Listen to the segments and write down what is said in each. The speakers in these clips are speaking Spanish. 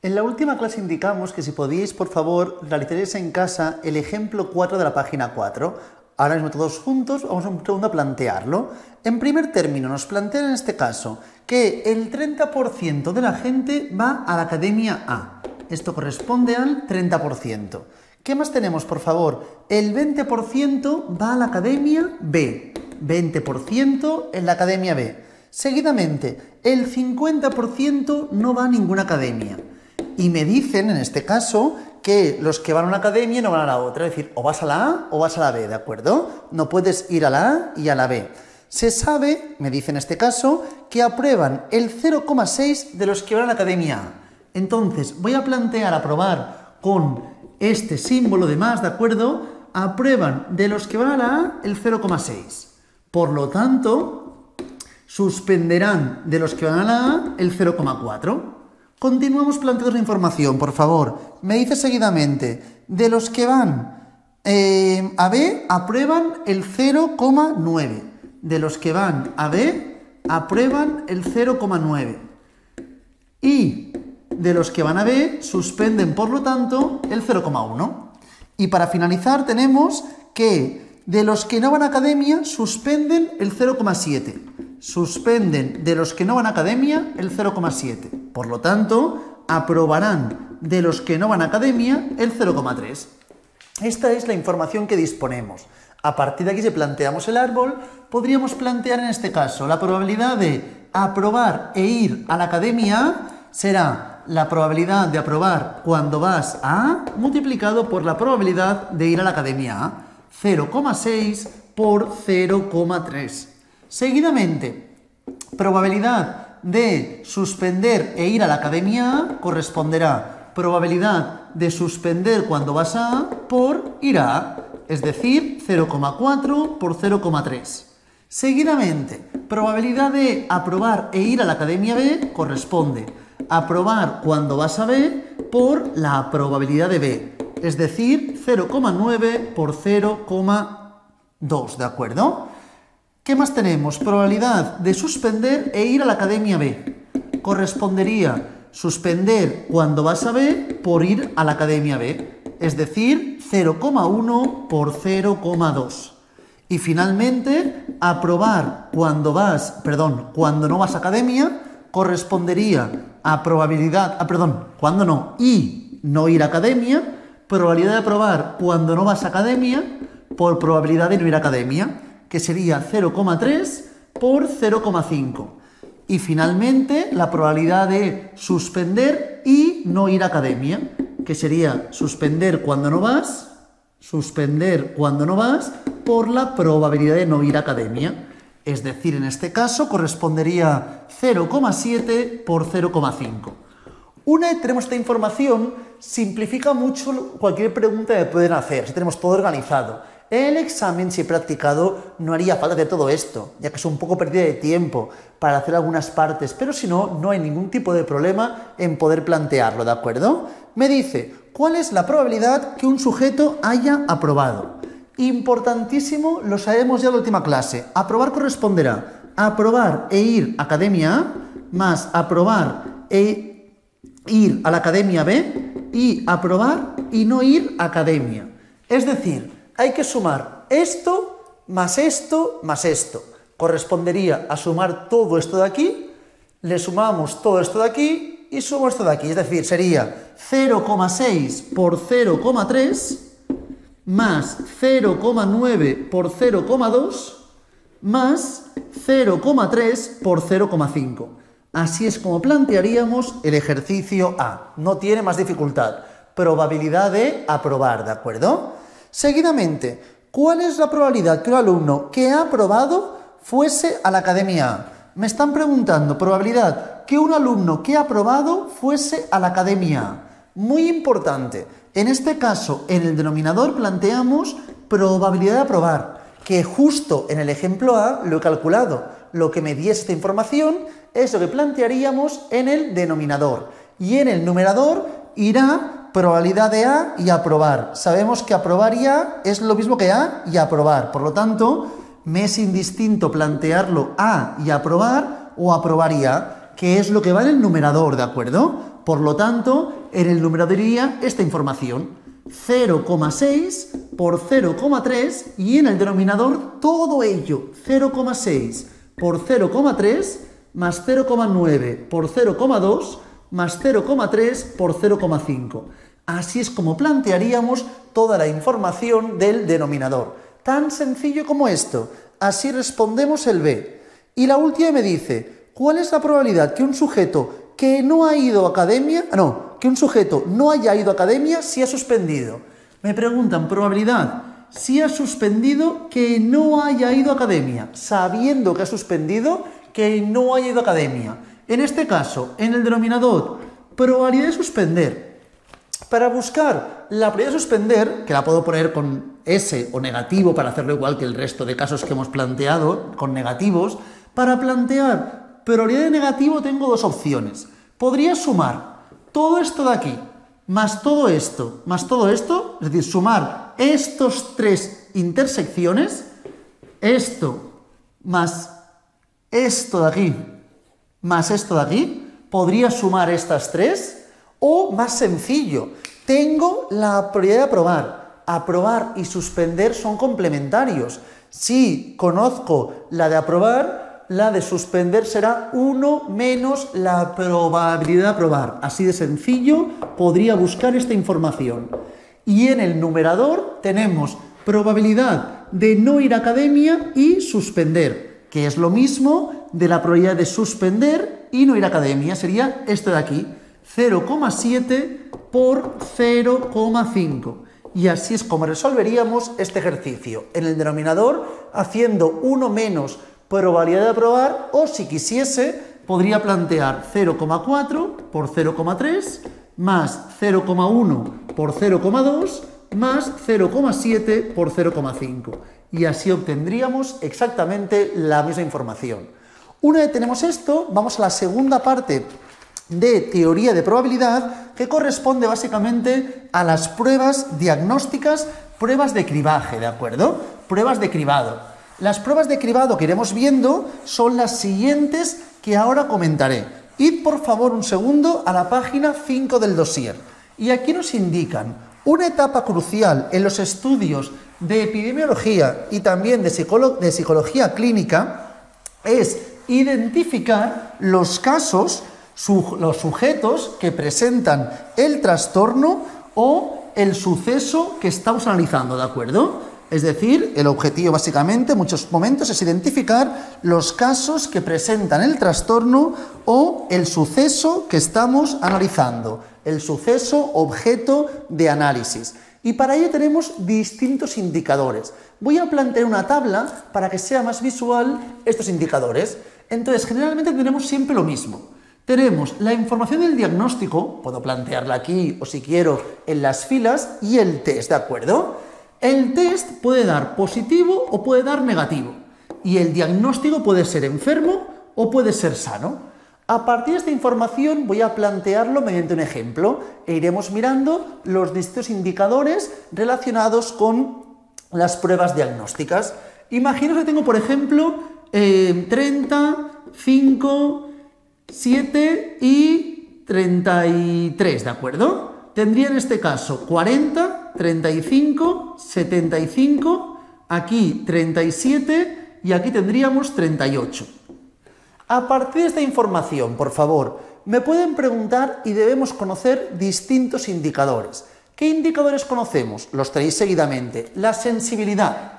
En la última clase indicamos que si podíais, por favor, realizaréis en casa el ejemplo 4 de la página 4. Ahora mismo todos juntos vamos un segundo a plantearlo. En primer término nos plantean en este caso que el 30% de la gente va a la academia A. Esto corresponde al 30%. ¿Qué más tenemos, por favor? El 20% va a la academia B. 20% en la academia B. Seguidamente, el 50% no va a ninguna academia. Y me dicen, en este caso, que los que van a una academia no van a la otra. Es decir, o vas a la A o vas a la B, ¿de acuerdo? No puedes ir a la A y a la B. Se sabe, me dice en este caso, que aprueban el 0,6 de los que van a la academia A. Entonces, voy a plantear aprobar con este símbolo de más, ¿de acuerdo? Aprueban de los que van a la A el 0,6. Por lo tanto, suspenderán de los que van a la A el 0,4. Continuamos planteando la información, por favor. Me dice seguidamente, de los que van a B, aprueban el 0,9. De los que van a B, aprueban el 0,9. Y de los que van a B, suspenden, por lo tanto, el 0,1. Y para finalizar tenemos que de los que no van a academia, suspenden el 0,7. Suspenden de los que no van a academia el 0,7. Por lo tanto, aprobarán de los que no van a academia el 0,3. Esta es la información que disponemos. A partir de aquí, si planteamos el árbol, podríamos plantear en este caso la probabilidad de aprobar e ir a la academia A será la probabilidad de aprobar cuando vas a A multiplicado por la probabilidad de ir a la academia A. 0,6 por 0,3. Seguidamente, probabilidad de suspender e ir a la academia A corresponderá probabilidad de suspender cuando vas a A por ir a A, es decir, 0,4 por 0,3. Seguidamente, probabilidad de aprobar e ir a la academia B corresponde a aprobar cuando vas a B por la probabilidad de B, es decir, 0,9 por 0,2, ¿de acuerdo? ¿Qué más tenemos? Probabilidad de suspender e ir a la academia B. Correspondería suspender cuando vas a B por ir a la academia B, es decir, 0,1 por 0,2. Y finalmente, aprobar cuando no vas a academia, correspondería a probabilidad, y no ir a academia, probabilidad de aprobar cuando no vas a academia por probabilidad de no ir a academia, que sería 0,3 por 0,5. Y finalmente, la probabilidad de suspender y no ir a academia, que sería suspender cuando no vas por la probabilidad de no ir a academia. Es decir, en este caso correspondería 0,7 por 0,5. Una vez tenemos esta información, simplifica mucho cualquier pregunta que pueden hacer, si tenemos todo organizado. En el examen, si he practicado, no haría falta de todo esto, ya que es un poco pérdida de tiempo para hacer algunas partes, pero si no, no hay ningún tipo de problema en poder plantearlo, ¿de acuerdo? Me dice, ¿cuál es la probabilidad que un sujeto haya aprobado? Importantísimo, lo sabemos ya en la última clase. Aprobar corresponderá a aprobar e ir a academia A más aprobar e ir a la academia B y aprobar y no ir a academia. Es decir, hay que sumar esto más esto más esto. Correspondería a sumar todo esto de aquí, le sumamos todo esto de aquí y sumamos esto de aquí. Es decir, sería 0,6 por 0,3 más 0,9 por 0,2 más 0,3 por 0,5. Así es como plantearíamos el ejercicio A. No tiene más dificultad. Probabilidad de aprobar, ¿de acuerdo? Seguidamente, ¿cuál es la probabilidad que un alumno que ha aprobado fuese a la academia A? Me están preguntando, probabilidad que un alumno que ha aprobado fuese a la academia A. Muy importante. En este caso, en el denominador planteamos probabilidad de aprobar, que justo en el ejemplo A lo he calculado. Lo que me diese esta información es lo que plantearíamos en el denominador. Y en el numerador irá probabilidad de A y aprobar. Sabemos que aprobar y A es lo mismo que A y aprobar. Por lo tanto, me es indistinto plantearlo A y aprobar o aprobar y A, que es lo que va en el numerador, ¿de acuerdo? Por lo tanto, en el numerador iría esta información, 0,6 por 0,3 y en el denominador todo ello, 0,6 por 0,3 más 0,9 por 0,2 más 0,3 por 0,5. Así es como plantearíamos toda la información del denominador. Tan sencillo como esto. Así respondemos el B. Y la última me dice, ¿cuál es la probabilidad que un sujeto que no ha ido a academia, que un sujeto no haya ido a academia si ha suspendido? Me preguntan, probabilidad, si ha suspendido que no haya ido a academia, sabiendo que ha suspendido que no haya ido a academia. En este caso, en el denominador, probabilidad de suspender. Para buscar la probabilidad de suspender, que la puedo poner con S o negativo para hacerlo igual que el resto de casos que hemos planteado, con negativos, para plantear probabilidad de negativo tengo dos opciones. Podría sumar todo esto de aquí, más todo esto, es decir, sumar estos tres intersecciones, esto más esto de aquí, más esto de aquí, podría sumar estas tres. O más sencillo, tengo la probabilidad de aprobar. Aprobar y suspender son complementarios. Si conozco la de aprobar, la de suspender será 1 menos la probabilidad de aprobar. Así de sencillo podría buscar esta información. Y en el numerador tenemos probabilidad de no ir a academia y suspender, que es lo mismo de la probabilidad de suspender y no ir a academia. Sería esto de aquí. 0,7 por 0,5. Y así es como resolveríamos este ejercicio. En el denominador, haciendo 1 menos probabilidad de aprobar, o si quisiese, podría plantear 0,4 por 0,3, más 0,1 por 0,2, más 0,7 por 0,5. Y así obtendríamos exactamente la misma información. Una vez tenemos esto, vamos a la segunda parte de teoría de probabilidad, que corresponde básicamente a las pruebas diagnósticas, pruebas de cribaje, ¿de acuerdo? Pruebas de cribado. Las pruebas de cribado que iremos viendo son las siguientes que ahora comentaré. Id por favor un segundo a la página 5 del dossier. Y aquí nos indican una etapa crucial en los estudios de epidemiología y también de psicología clínica es identificar los casos, los sujetos que presentan el trastorno o el suceso que estamos analizando, ¿de acuerdo? Es decir, el objetivo básicamente en muchos momentos es identificar los casos que presentan el trastorno o el suceso que estamos analizando, el suceso objeto de análisis. Y para ello tenemos distintos indicadores. Voy a plantear una tabla para que sea más visual estos indicadores. Entonces, generalmente tenemos siempre lo mismo. Tenemos la información del diagnóstico, puedo plantearla aquí o si quiero en las filas, y el test, ¿de acuerdo? El test puede dar positivo o puede dar negativo, y el diagnóstico puede ser enfermo o puede ser sano. A partir de esta información voy a plantearlo mediante un ejemplo e iremos mirando los distintos indicadores relacionados con las pruebas diagnósticas. Imaginaos que tengo, por ejemplo, 30, 5... 7 y 33, ¿de acuerdo? Tendría en este caso 40, 35, 75, aquí 37 y aquí tendríamos 38. A partir de esta información, por favor, me pueden preguntar y debemos conocer distintos indicadores. ¿Qué indicadores conocemos? Los tenéis seguidamente. La sensibilidad.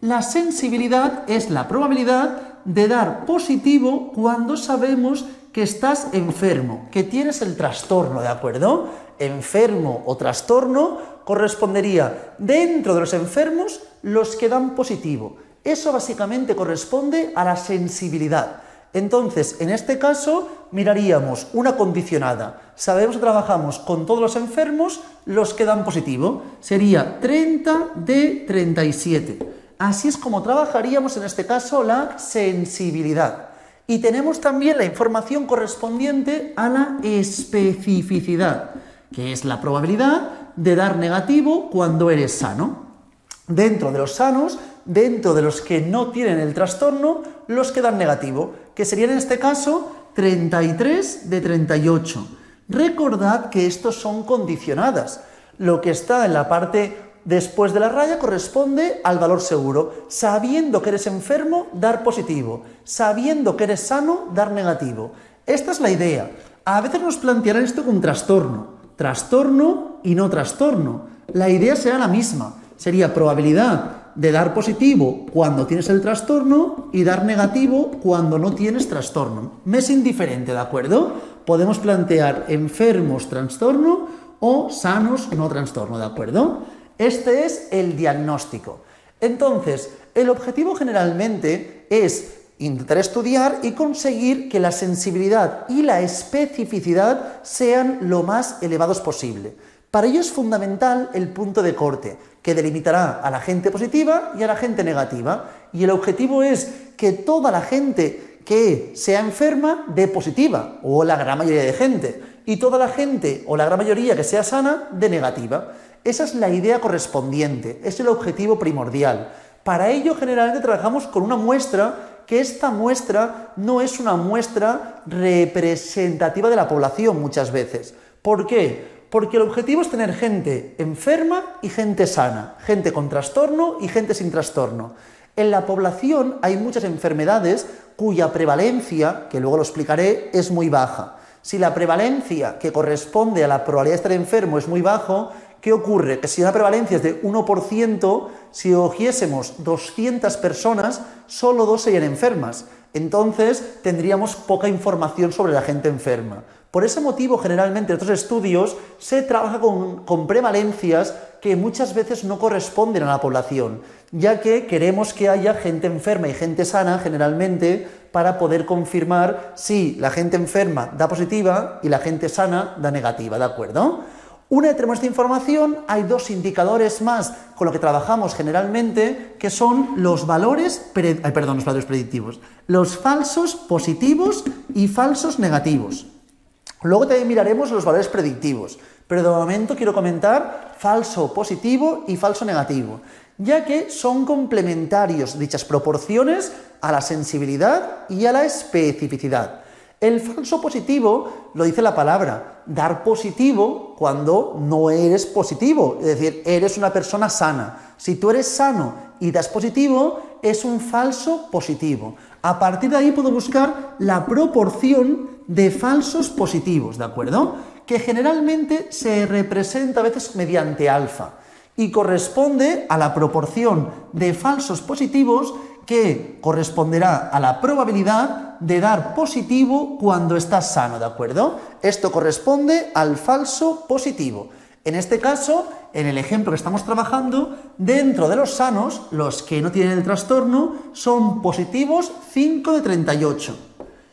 La sensibilidad es la probabilidad de dar positivo cuando sabemos que estás enfermo, que tienes el trastorno, ¿de acuerdo? Enfermo o trastorno correspondería dentro de los enfermos los que dan positivo. Eso básicamente corresponde a la sensibilidad. Entonces, en este caso, miraríamos una condicionada. Sabemos que trabajamos con todos los enfermos los que dan positivo. Sería 30 de 37. Así es como trabajaríamos en este caso la sensibilidad. Y tenemos también la información correspondiente a la especificidad, que es la probabilidad de dar negativo cuando eres sano. Dentro de los sanos, dentro de los que no tienen el trastorno, los que dan negativo, que serían en este caso 33 de 38. Recordad que estos son condicionadas. Lo que está en la parte después de la raya corresponde al valor seguro. Sabiendo que eres enfermo, dar positivo. Sabiendo que eres sano, dar negativo. Esta es la idea. A veces nos plantearán esto con trastorno. Trastorno y no trastorno. La idea será la misma. Sería probabilidad de dar positivo cuando tienes el trastorno y dar negativo cuando no tienes trastorno. Me es indiferente, ¿de acuerdo? Podemos plantear enfermos trastorno o sanos no trastorno, ¿de acuerdo? Este es el diagnóstico. Entonces, el objetivo generalmente es intentar estudiar y conseguir que la sensibilidad y la especificidad sean lo más elevados posible. Para ello es fundamental el punto de corte, que delimitará a la gente positiva y a la gente negativa. Y el objetivo es que toda la gente que sea enferma dé positiva, o la gran mayoría de gente, y toda la gente, o la gran mayoría que sea sana, dé negativa. Esa es la idea correspondiente, es el objetivo primordial. Para ello generalmente trabajamos con una muestra, que esta muestra no es una muestra representativa de la población muchas veces. ¿Por qué? Porque el objetivo es tener gente enferma y gente sana, gente con trastorno y gente sin trastorno. En la población hay muchas enfermedades cuya prevalencia, que luego lo explicaré, es muy baja. Si la prevalencia que corresponde a la probabilidad de estar enfermo es muy bajo, ¿qué ocurre? Que si la prevalencia es de 1%, si cogiésemos 200 personas, solo 2 serían enfermas. Entonces tendríamos poca información sobre la gente enferma. Por ese motivo, generalmente en estos estudios se trabaja con prevalencias que muchas veces no corresponden a la población, ya que queremos que haya gente enferma y gente sana, generalmente, para poder confirmar si la gente enferma da positiva y la gente sana da negativa, ¿de acuerdo? Una vez tenemos esta información, hay 2 indicadores más con los que trabajamos generalmente, que son los valores predictivos, los falsos positivos y falsos negativos. Luego también miraremos los valores predictivos, pero de momento quiero comentar falso positivo y falso negativo, ya que son complementarios dichas proporciones a la sensibilidad y a la especificidad. El falso positivo lo dice la palabra, dar positivo cuando no eres positivo, es decir, eres una persona sana. Si tú eres sano y das positivo, es un falso positivo. A partir de ahí puedo buscar la proporción de falsos positivos, ¿de acuerdo? Que generalmente se representa a veces mediante alfa y corresponde a la proporción de falsos positivos que corresponderá a la probabilidad de dar positivo cuando estás sano, ¿de acuerdo? Esto corresponde al falso positivo. En este caso, en el ejemplo que estamos trabajando, dentro de los sanos, los que no tienen el trastorno, son positivos 5 de 38.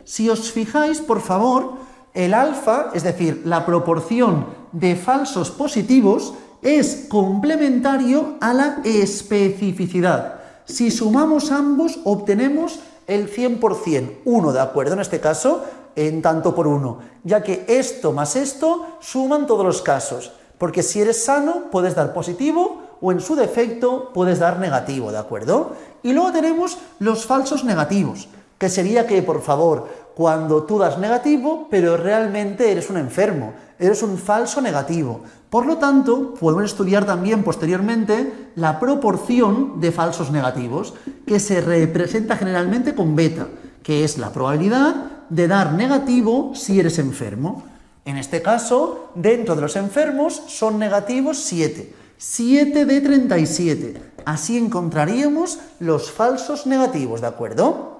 Si os fijáis, por favor, el alfa, es decir, la proporción de falsos positivos, es complementario a la especificidad. Si sumamos ambos, obtenemos el 100%, 1, ¿de acuerdo? En este caso, en tanto por 1, ya que esto más esto suman todos los casos, porque si eres sano puedes dar positivo o en su defecto puedes dar negativo, ¿de acuerdo? Y luego tenemos los falsos negativos, que sería que, por favor, cuando tú das negativo, pero realmente eres un enfermo, eres un falso negativo. Por lo tanto, podemos estudiar también posteriormente la proporción de falsos negativos, que se representa generalmente con beta, que es la probabilidad de dar negativo si eres enfermo. En este caso, dentro de los enfermos son negativos 7. 7 de 37. Así encontraríamos los falsos negativos, ¿de acuerdo?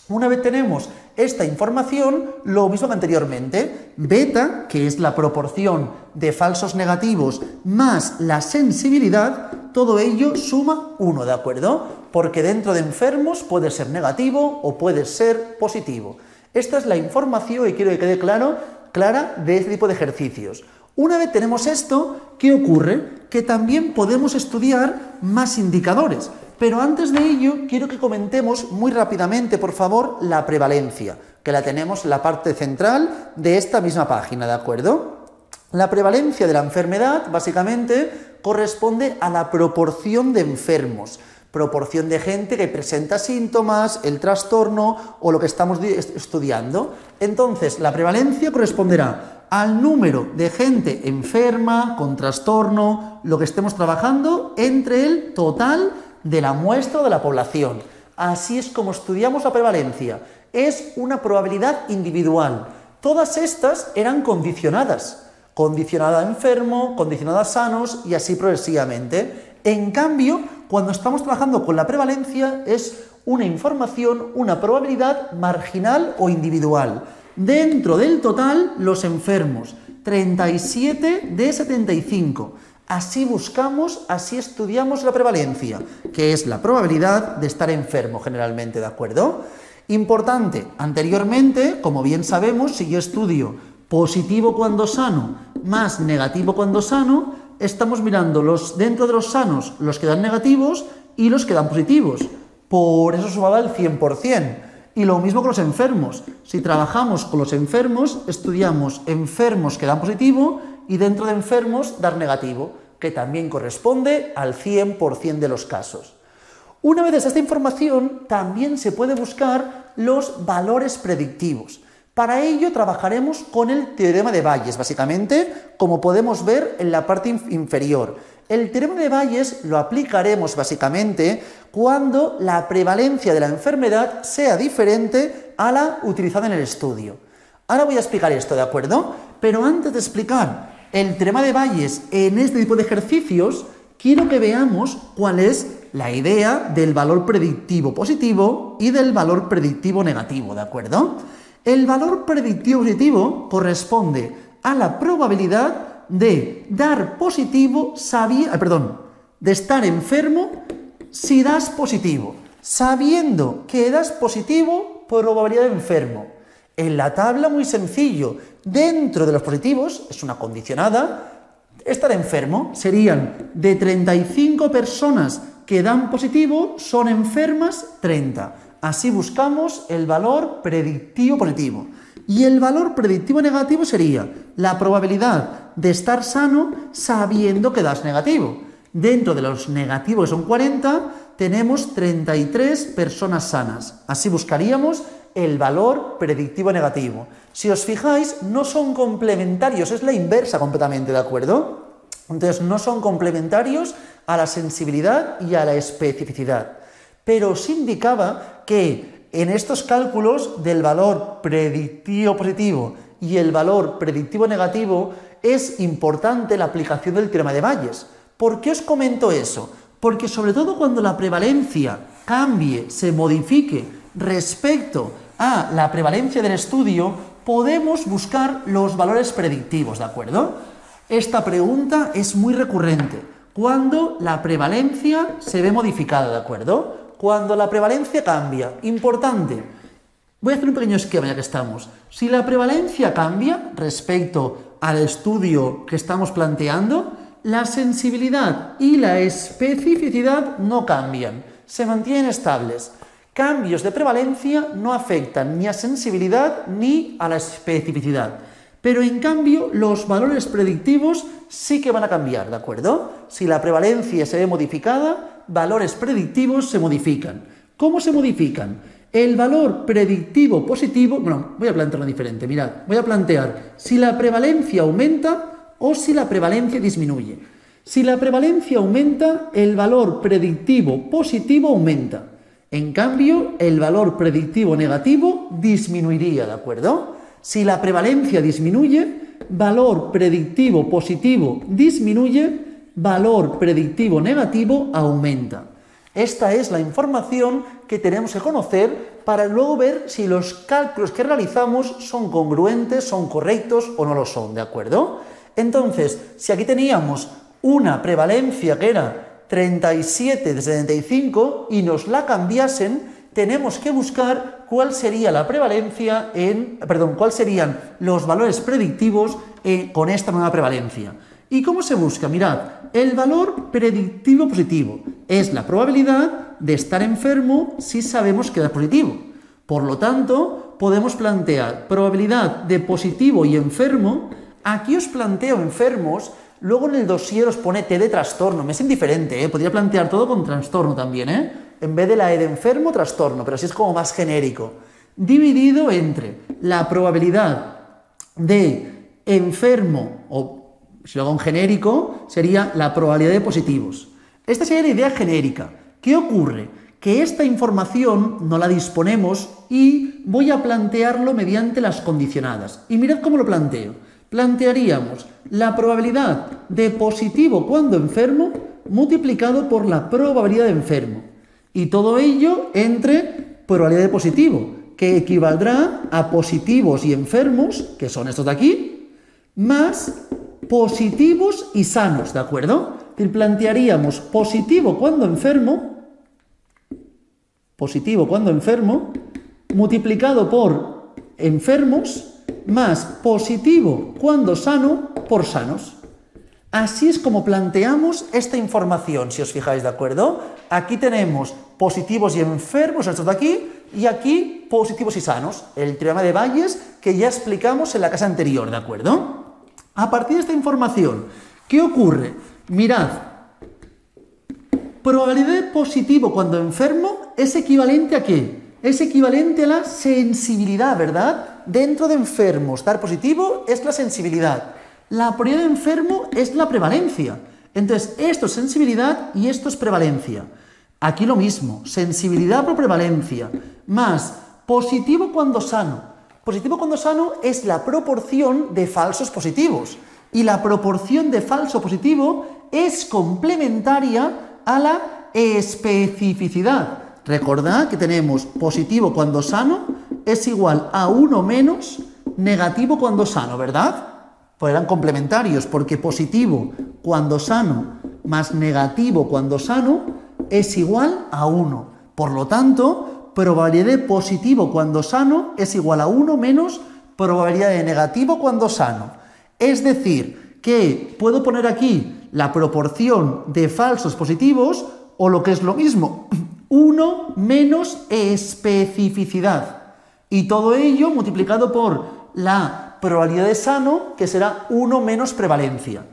Una vez tenemos esta información, lo mismo que anteriormente, beta, que es la proporción de falsos negativos más la sensibilidad, todo ello suma 1, ¿de acuerdo? Porque dentro de enfermos puede ser negativo o puede ser positivo. Esta es la información que quiero que quede clara de este tipo de ejercicios. Una vez tenemos esto, ¿qué ocurre? Que también podemos estudiar más indicadores. Pero antes de ello, quiero que comentemos muy rápidamente, por favor, la prevalencia, que la tenemos en la parte central de esta misma página, ¿de acuerdo? La prevalencia de la enfermedad, básicamente, corresponde a la proporción de enfermos, proporción de gente que presenta síntomas, el trastorno o lo que estamos estudiando. Entonces, la prevalencia corresponderá al número de gente enferma, con trastorno, lo que estemos trabajando, entre el total de la muestra de la población. Así es como estudiamos la prevalencia. Es una probabilidad individual. Todas estas eran condicionadas. Condicionada a enfermo, condicionada a sanos y así progresivamente. En cambio, cuando estamos trabajando con la prevalencia es una información, una probabilidad marginal o individual. Dentro del total, los enfermos, 37 de 75. Así buscamos, así estudiamos la prevalencia, que es la probabilidad de estar enfermo generalmente, ¿de acuerdo? Importante, anteriormente, como bien sabemos, si yo estudio positivo cuando sano más negativo cuando sano, estamos mirando dentro de los sanos los que dan negativos y los que dan positivos. Por eso sumaba el 100%. Y lo mismo con los enfermos. Si trabajamos con los enfermos, estudiamos enfermos que dan positivo y dentro de enfermos dar negativo, que también corresponde al 100% de los casos. Una vez esta información, también se puede buscar los valores predictivos. Para ello trabajaremos con el teorema de Bayes, básicamente, como podemos ver en la parte inferior. El teorema de Bayes lo aplicaremos básicamente cuando la prevalencia de la enfermedad sea diferente a la utilizada en el estudio. Ahora voy a explicar esto, ¿de acuerdo? Pero antes de explicar el teorema de Bayes en este tipo de ejercicios, quiero que veamos cuál es la idea del valor predictivo positivo y del valor predictivo negativo, ¿de acuerdo? El valor predictivo positivo corresponde a la probabilidad de dar positivo, de estar enfermo si das positivo. Sabiendo que das positivo, probabilidad de enfermo. En la tabla, muy sencillo, dentro de los positivos, es una condicionada, estar enfermo serían de 35 personas que dan positivo, son enfermas 30. Así buscamos el valor predictivo positivo. Y el valor predictivo negativo sería la probabilidad de estar sano sabiendo que das negativo. Dentro de los negativos, que son 40, tenemos 33 personas sanas. Así buscaríamos el valor predictivo negativo. Si os fijáis, no son complementarios, es la inversa completamente, ¿de acuerdo? Entonces, no son complementarios a la sensibilidad y a la especificidad. Pero os indicaba que en estos cálculos del valor predictivo positivo y el valor predictivo negativo es importante la aplicación del teorema de Bayes. ¿Por qué os comento eso? Porque sobre todo cuando la prevalencia cambie, se modifique respecto a la prevalencia del estudio, podemos buscar los valores predictivos, ¿de acuerdo? Esta pregunta es muy recurrente. Cuando la prevalencia se ve modificada, ¿de acuerdo? Cuando la prevalencia cambia, importante, voy a hacer un pequeño esquema ya que estamos. Si la prevalencia cambia respecto al estudio que estamos planteando, la sensibilidad y la especificidad no cambian, se mantienen estables. Cambios de prevalencia no afectan ni a sensibilidad ni a la especificidad. Pero en cambio los valores predictivos sí que van a cambiar, ¿de acuerdo? Si la prevalencia se ve modificada, valores predictivos se modifican. ¿Cómo se modifican? El valor predictivo positivo, bueno, voy a plantearlo diferente, mirad, voy a plantear si la prevalencia aumenta o si la prevalencia disminuye. Si la prevalencia aumenta, el valor predictivo positivo aumenta. En cambio, el valor predictivo negativo disminuiría, ¿de acuerdo? Si la prevalencia disminuye, valor predictivo positivo disminuye, valor predictivo negativo aumenta. Esta es la información que tenemos que conocer para luego ver si los cálculos que realizamos son congruentes, son correctos o no lo son, ¿de acuerdo? Entonces, si aquí teníamos una prevalencia que era 37 de 75 y nos la cambiasen, tenemos que buscar cuál sería la prevalencia cuáles serían los valores predictivos con esta nueva prevalencia. ¿Y cómo se busca? Mirad, el valor predictivo positivo es la probabilidad de estar enfermo si sabemos que da positivo. Por lo tanto, podemos plantear probabilidad de positivo y enfermo. Aquí os planteo enfermos, luego en el dossier os pone T de trastorno. Me es indiferente, podría plantear todo con trastorno también, en vez de la E de enfermo, trastorno, pero así es como más genérico. Dividido entre la probabilidad de enfermo, o si lo hago en genérico, sería la probabilidad de positivos. Esta sería la idea genérica. ¿Qué ocurre? Que esta información no la disponemos y voy a plantearlo mediante las condicionadas. Y mirad cómo lo planteo. Plantearíamos la probabilidad de positivo cuando enfermo multiplicado por la probabilidad de enfermo. Y todo ello entre probabilidad de positivo, que equivaldrá a positivos y enfermos, que son estos de aquí, más positivos y sanos, ¿de acuerdo? Y plantearíamos positivo cuando enfermo, multiplicado por enfermos, más positivo cuando sano por sanos. Así es como planteamos esta información, si os fijáis, ¿de acuerdo? Aquí tenemos positivos y enfermos, estos de aquí, y aquí positivos y sanos, el teorema de Bayes que ya explicamos en la clase anterior, ¿de acuerdo? A partir de esta información, ¿qué ocurre? Mirad, probabilidad de positivo cuando enfermo es equivalente ¿a qué? Es equivalente a la sensibilidad, ¿verdad? Dentro de enfermos, dar positivo es la sensibilidad. La probabilidad de enfermo es la prevalencia. Entonces, esto es sensibilidad y esto es prevalencia. Aquí lo mismo, sensibilidad por prevalencia, más positivo cuando sano. Positivo cuando sano es la proporción de falsos positivos. Y la proporción de falso positivo es complementaria a la especificidad. Recordad que tenemos positivo cuando sano es igual a 1 menos negativo cuando sano, ¿verdad? Pues eran complementarios, porque positivo cuando sano más negativo cuando sano es igual a 1. Por lo tanto, probabilidad de positivo cuando sano es igual a 1 menos probabilidad de negativo cuando sano. Es decir, que puedo poner aquí la proporción de falsos positivos, o lo que es lo mismo, 1 menos especificidad. Y todo ello multiplicado por la probabilidad de sano, que será 1 menos prevalencia.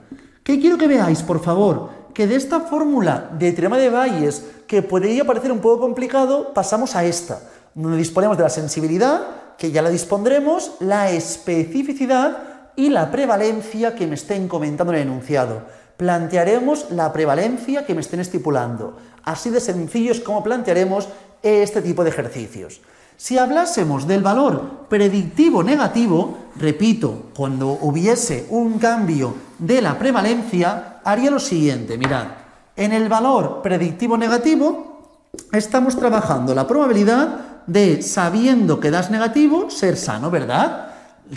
¿Qué quiero que veáis, por favor? Que de esta fórmula de teorema de Bayes, que podría parecer un poco complicado, pasamos a esta, donde disponemos de la sensibilidad, que ya la dispondremos, la especificidad y la prevalencia que me estén comentando en el enunciado. Plantearemos la prevalencia que me estén estipulando. Así de sencillo es como plantearemos este tipo de ejercicios. Si hablásemos del valor predictivo negativo, repito, cuando hubiese un cambio de la prevalencia, haría lo siguiente, mirad, en el valor predictivo negativo estamos trabajando la probabilidad de, sabiendo que das negativo, ser sano, ¿verdad?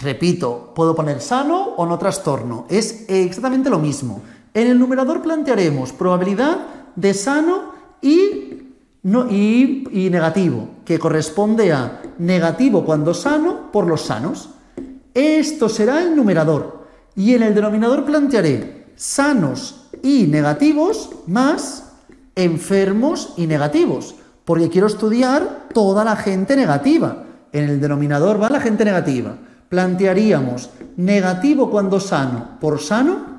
Repito, puedo poner sano o no trastorno, es exactamente lo mismo. En el numerador plantearemos probabilidad de sano y negativo, que corresponde a negativo cuando sano por los sanos. Esto será el numerador. Y en el denominador plantearé sanos y negativos más enfermos y negativos, porque quiero estudiar toda la gente negativa. En el denominador va la gente negativa. Plantearíamos negativo cuando sano por sano,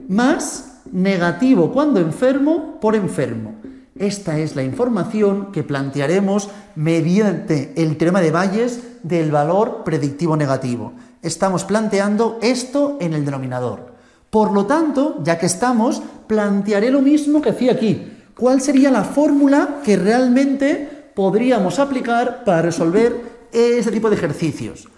más negativo cuando enfermo por enfermo. Esta es la información que plantearemos mediante el teorema de Bayes del valor predictivo negativo. Estamos planteando esto en el denominador. Por lo tanto, ya que estamos, plantearé lo mismo que hacía aquí. ¿Cuál sería la fórmula que realmente podríamos aplicar para resolver este tipo de ejercicios?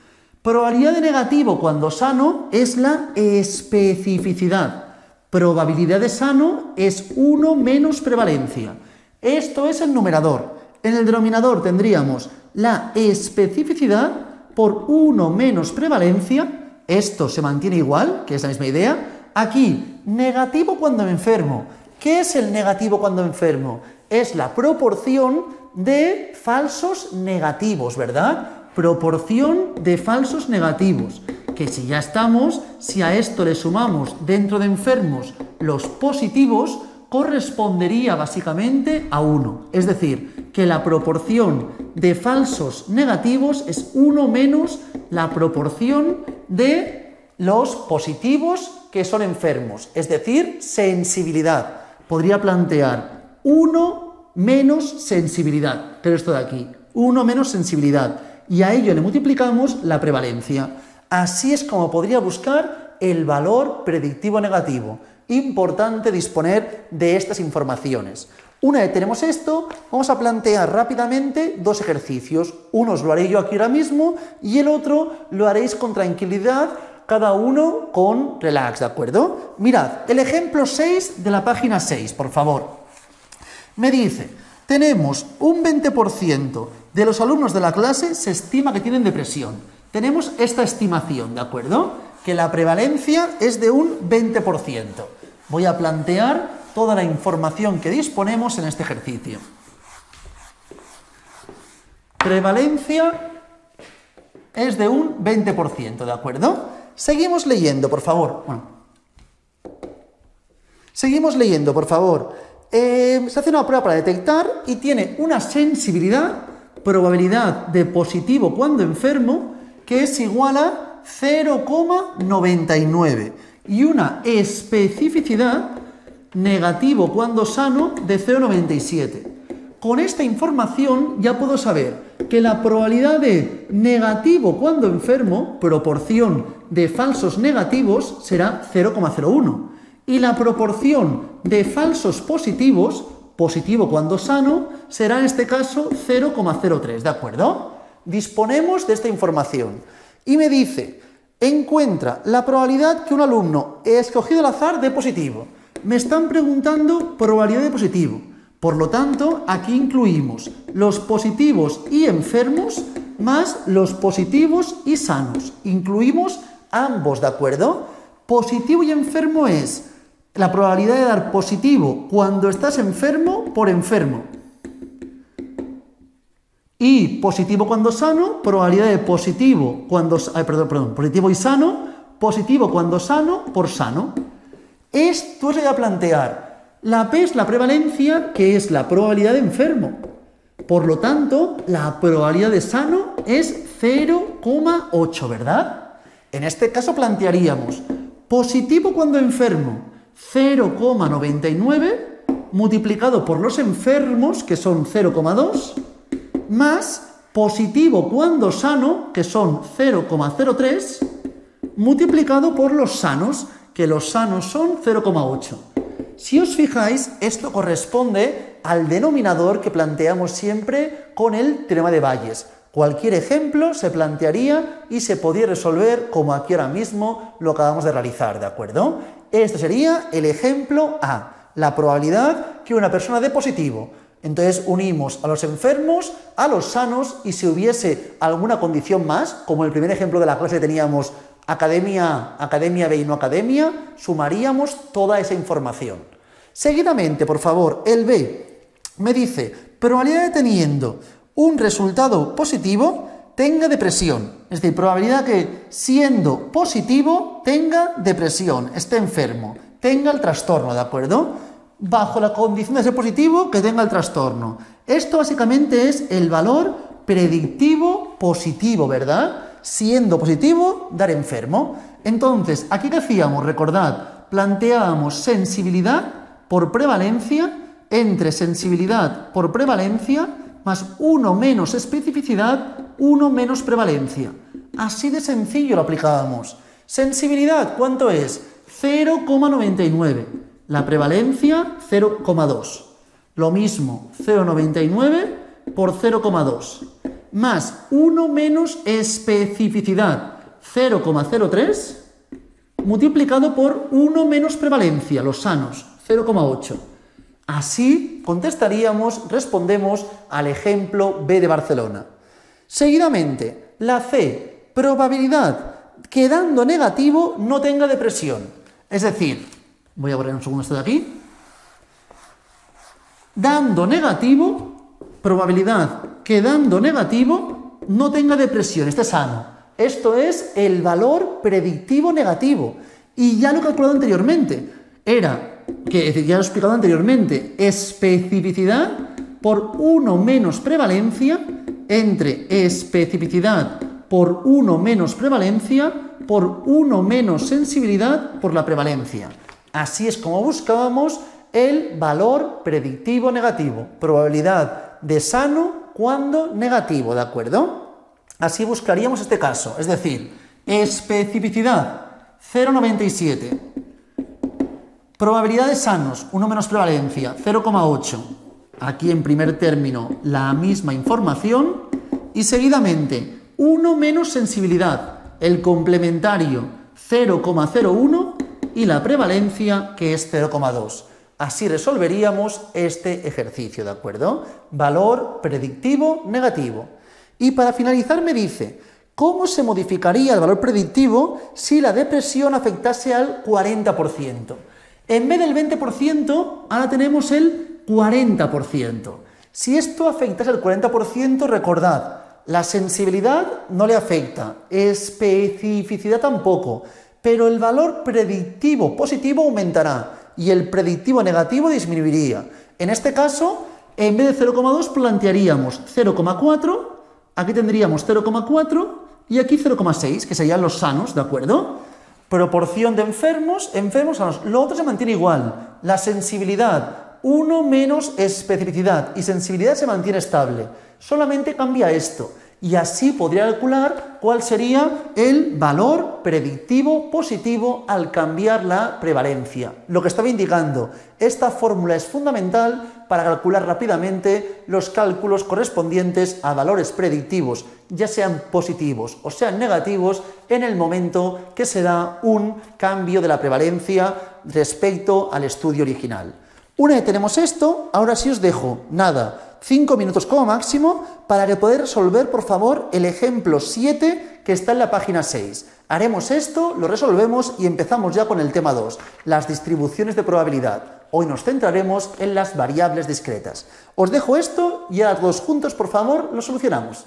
Probabilidad de negativo cuando sano es la especificidad. Probabilidad de sano es 1 menos prevalencia. Esto es el numerador. En el denominador tendríamos la especificidad por 1 menos prevalencia. Esto se mantiene igual, que es la misma idea. Aquí, negativo cuando enfermo. ¿Qué es el negativo cuando enfermo? Es la proporción de falsos negativos, ¿verdad? Proporción de falsos negativos. Que si ya estamos, si a esto le sumamos dentro de enfermos los positivos, correspondería básicamente a 1. Es decir, que la proporción de falsos negativos es 1 menos la proporción de los positivos que son enfermos. Es decir, sensibilidad. Podría plantear 1 menos sensibilidad. Pero esto de aquí, 1 menos sensibilidad. Y a ello le multiplicamos la prevalencia. Así es como podría buscar el valor predictivo negativo. Importante disponer de estas informaciones. Una vez tenemos esto, vamos a plantear rápidamente dos ejercicios. Uno os lo haré yo aquí ahora mismo y el otro lo haréis con tranquilidad, cada uno con relax, ¿de acuerdo? Mirad, el ejemplo 6 de la página 6, por favor. Me dice, tenemos un 20% de los alumnos de la clase se estima que tienen depresión. Tenemos esta estimación, ¿de acuerdo? Que la prevalencia es de un 20%. Voy a plantear toda la información que disponemos en este ejercicio. Prevalencia es de un 20%, ¿de acuerdo? Seguimos leyendo, por favor. Seguimos leyendo, por favor. Se hace una prueba para detectar y tiene una sensibilidad, probabilidad de positivo cuando enfermo, que es igual a 0,99 y una especificidad negativo cuando sano de 0,97. Con esta información ya puedo saber que la probabilidad de negativo cuando enfermo, proporción de falsos negativos, será 0,01. Y la proporción de falsos positivos, positivo cuando sano, será en este caso 0,03, ¿de acuerdo? Disponemos de esta información. Y me dice, encuentra la probabilidad que un alumno he escogido al azar de positivo. Me están preguntando probabilidad de positivo. Por lo tanto, aquí incluimos los positivos y enfermos más los positivos y sanos. Incluimos ambos, ¿de acuerdo? Positivo y enfermo es la probabilidad de dar positivo cuando estás enfermo por enfermo. Y positivo cuando sano, probabilidad de positivo cuando... positivo y sano, positivo cuando sano por sano. Esto se va a plantear. La P es la prevalencia, que es la probabilidad de enfermo. Por lo tanto, la probabilidad de sano es 0,8, ¿verdad? En este caso plantearíamos positivo cuando enfermo, 0,99, multiplicado por los enfermos, que son 0,2, más positivo cuando sano, que son 0,03, multiplicado por los sanos, que los sanos son 0,8. Si os fijáis, esto corresponde al denominador que planteamos siempre con el teorema de Bayes. Cualquier ejemplo se plantearía y se podría resolver como aquí ahora mismo lo acabamos de realizar, ¿de acuerdo? Este sería el ejemplo A, la probabilidad que una persona dé positivo. Entonces unimos a los enfermos, a los sanos, y si hubiese alguna condición más, como el primer ejemplo de la clase teníamos academia B y no academia, sumaríamos toda esa información. Seguidamente, por favor, el B me dice, probabilidad de teniendo un resultado positivo tenga depresión. Es decir, probabilidad que siendo positivo tenga depresión, esté enfermo, tenga el trastorno, ¿de acuerdo? Bajo la condición de ser positivo, que tenga el trastorno. Esto básicamente es el valor predictivo positivo, ¿verdad? Siendo positivo, dar enfermo. Entonces, ¿aquí qué hacíamos? Recordad, planteábamos sensibilidad por prevalencia entre sensibilidad por prevalencia más 1 menos especificidad, 1 menos prevalencia. Así de sencillo lo aplicábamos. Sensibilidad, ¿cuánto es? 0,99. La prevalencia, 0,2. Lo mismo, 0,99 por 0,2. Más 1 menos especificidad, 0,03, multiplicado por 1 menos prevalencia, los sanos, 0,8. Así contestaríamos, respondemos al ejemplo B de Barcelona. Seguidamente, la C, probabilidad que dando negativo no tenga depresión. Es decir, voy a borrar un segundo esto de aquí. Dando negativo, probabilidad que dando negativo no tenga depresión, esté sano. Esto es el valor predictivo negativo. Y ya lo he calculado anteriormente. Ya lo he explicado anteriormente. Especificidad por 1 menos prevalencia entre especificidad por 1 menos prevalencia por 1 menos sensibilidad por la prevalencia. Así es como buscábamos el valor predictivo negativo. Probabilidad de sano cuando negativo, ¿de acuerdo? Así buscaríamos este caso. Es decir, Especificidad, 0,97. Probabilidad de sanos, 1 menos prevalencia, 0,8. Aquí en primer término la misma información y seguidamente 1 menos sensibilidad, el complementario 0,01 y la prevalencia que es 0,2. Así resolveríamos este ejercicio, ¿de acuerdo? Valor predictivo negativo. Y para finalizar me dice, ¿cómo se modificaría el valor predictivo si la depresión afectase al 40%? En vez del 20%, ahora tenemos el 40%. Si esto afectase al 40%, recordad, la sensibilidad no le afecta, especificidad tampoco, pero el valor predictivo positivo aumentará y el predictivo negativo disminuiría. En este caso, en vez de 0,2 plantearíamos 0,4, aquí tendríamos 0,4 y aquí 0,6, que serían los sanos, ¿de acuerdo? Proporción de enfermos, sanos. Lo otro se mantiene igual. La sensibilidad, 1 menos especificidad y sensibilidad se mantiene estable. Solamente cambia esto. Y así podría calcular cuál sería el valor predictivo positivo al cambiar la prevalencia. Lo que estaba indicando, esta fórmula es fundamental para calcular rápidamente los cálculos correspondientes a valores predictivos, ya sean positivos o sean negativos, en el momento que se da un cambio de la prevalencia respecto al estudio original. Una vez tenemos esto, ahora sí os dejo, 5 minutos como máximo para que podáis resolver, por favor, el ejemplo 7 que está en la página 6. Haremos esto, lo resolvemos y empezamos ya con el tema 2, las distribuciones de probabilidad. Hoy nos centraremos en las variables discretas. Os dejo esto y ahora todos juntos, por favor, lo solucionamos.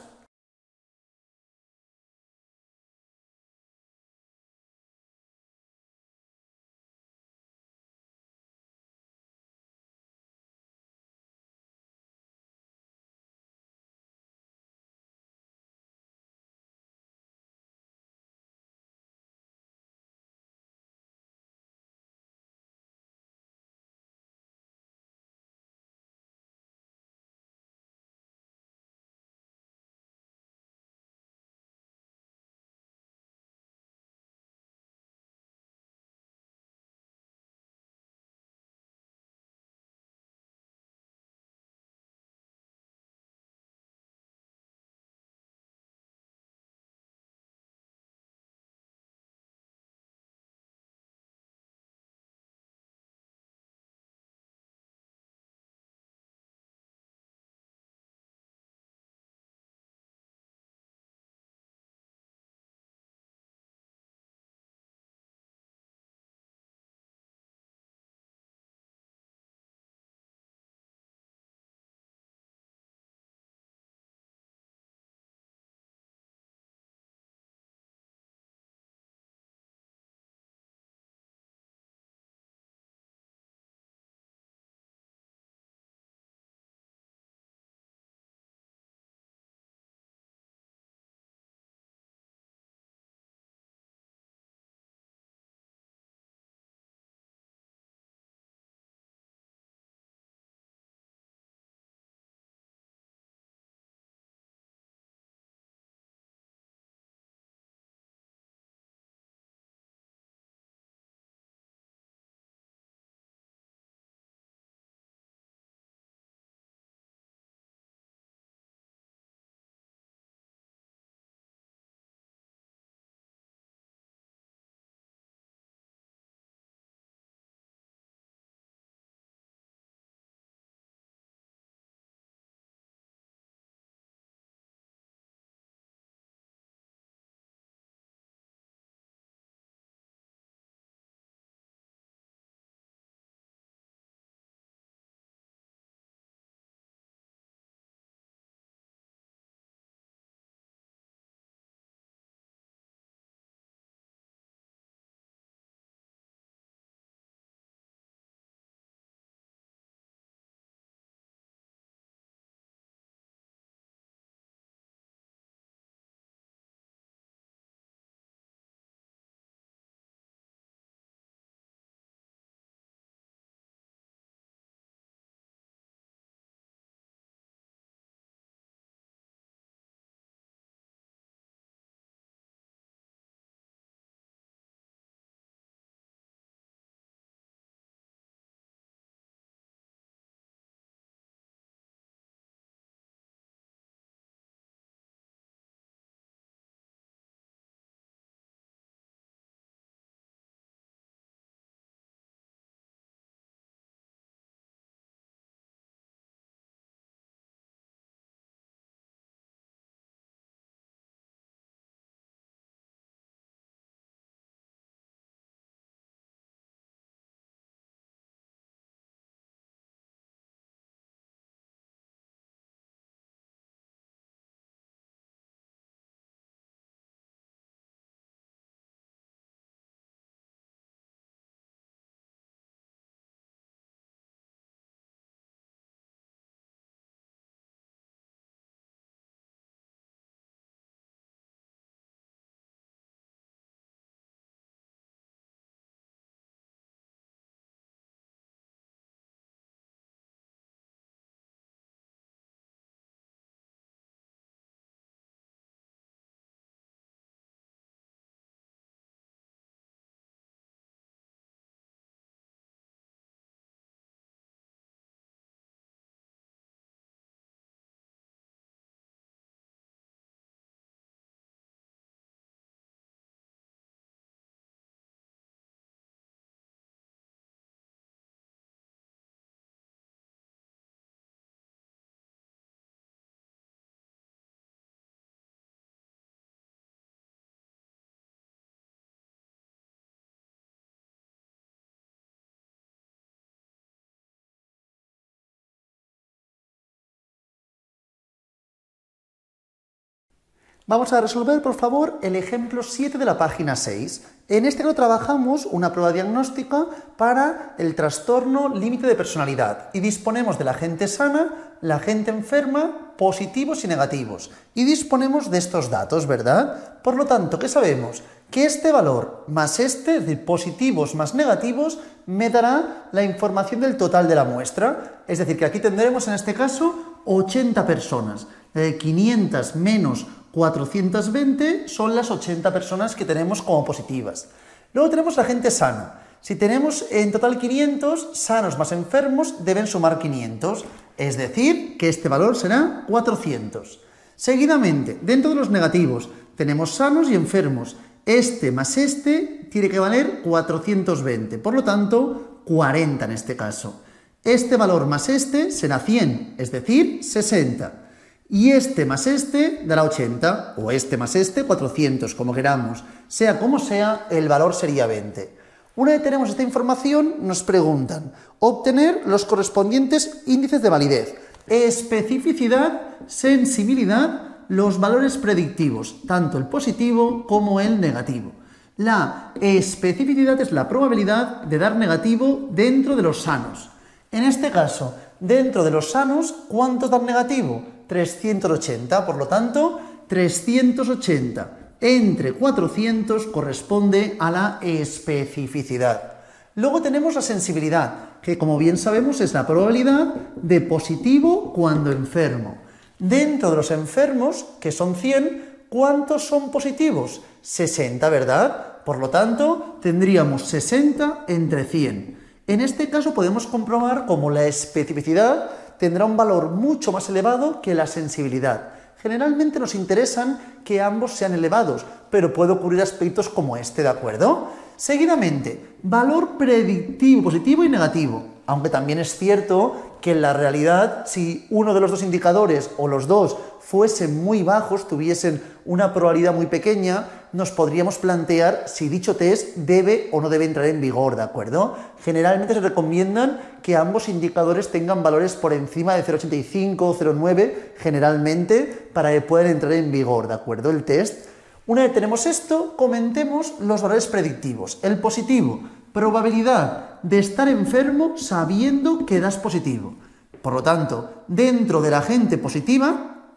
Vamos a resolver, por favor, el ejemplo 7 de la página 6. En este caso trabajamos una prueba diagnóstica para el trastorno límite de personalidad y disponemos de la gente sana, la gente enferma, positivos y negativos. Y disponemos de estos datos, ¿verdad? Por lo tanto, ¿qué sabemos? Que este valor más este, es decir, positivos más negativos, me dará la información del total de la muestra. Es decir, que aquí tendremos en este caso 80 personas. 500 menos 420 son las 80 personas que tenemos como positivas. Luego tenemos la gente sana. Si tenemos en total 500, sanos más enfermos deben sumar 500. Es decir, que este valor será 400. Seguidamente, dentro de los negativos, tenemos sanos y enfermos. Este más este tiene que valer 420, por lo tanto, 40 en este caso. Este valor más este será 100, es decir, 60. Y este más este dará 80, o este más este 400, como queramos. Sea como sea, el valor sería 20. Una vez tenemos esta información, nos preguntan obtener los correspondientes índices de validez, especificidad, sensibilidad, los valores predictivos, tanto el positivo como el negativo. La especificidad es la probabilidad de dar negativo dentro de los sanos. En este caso, dentro de los sanos, ¿cuántos dan negativo? 380, por lo tanto, 380 entre 400 corresponde a la especificidad. Luego tenemos la sensibilidad, que como bien sabemos es la probabilidad de positivo cuando enfermo. Dentro de los enfermos, que son 100, ¿cuántos son positivos? 60, ¿verdad? Por lo tanto, tendríamos 60 entre 100. En este caso podemos comprobar cómo la especificidad tendrá un valor mucho más elevado que la sensibilidad. Generalmente nos interesan que ambos sean elevados, pero puede ocurrir aspectos como este, ¿de acuerdo? Seguidamente, valor predictivo positivo y negativo. Aunque también es cierto que en la realidad, si uno de los dos indicadores o los dos fuesen muy bajos, tuviesen una probabilidad muy pequeña, nos podríamos plantear si dicho test debe o no debe entrar en vigor, ¿de acuerdo? Generalmente se recomiendan que ambos indicadores tengan valores por encima de 0,85 o 0,9, generalmente, para que puedan entrar en vigor, ¿de acuerdo? El test. Una vez tenemos esto, comentemos los valores predictivos. El positivo, probabilidad de estar enfermo sabiendo que das positivo. Por lo tanto, dentro de la gente positiva,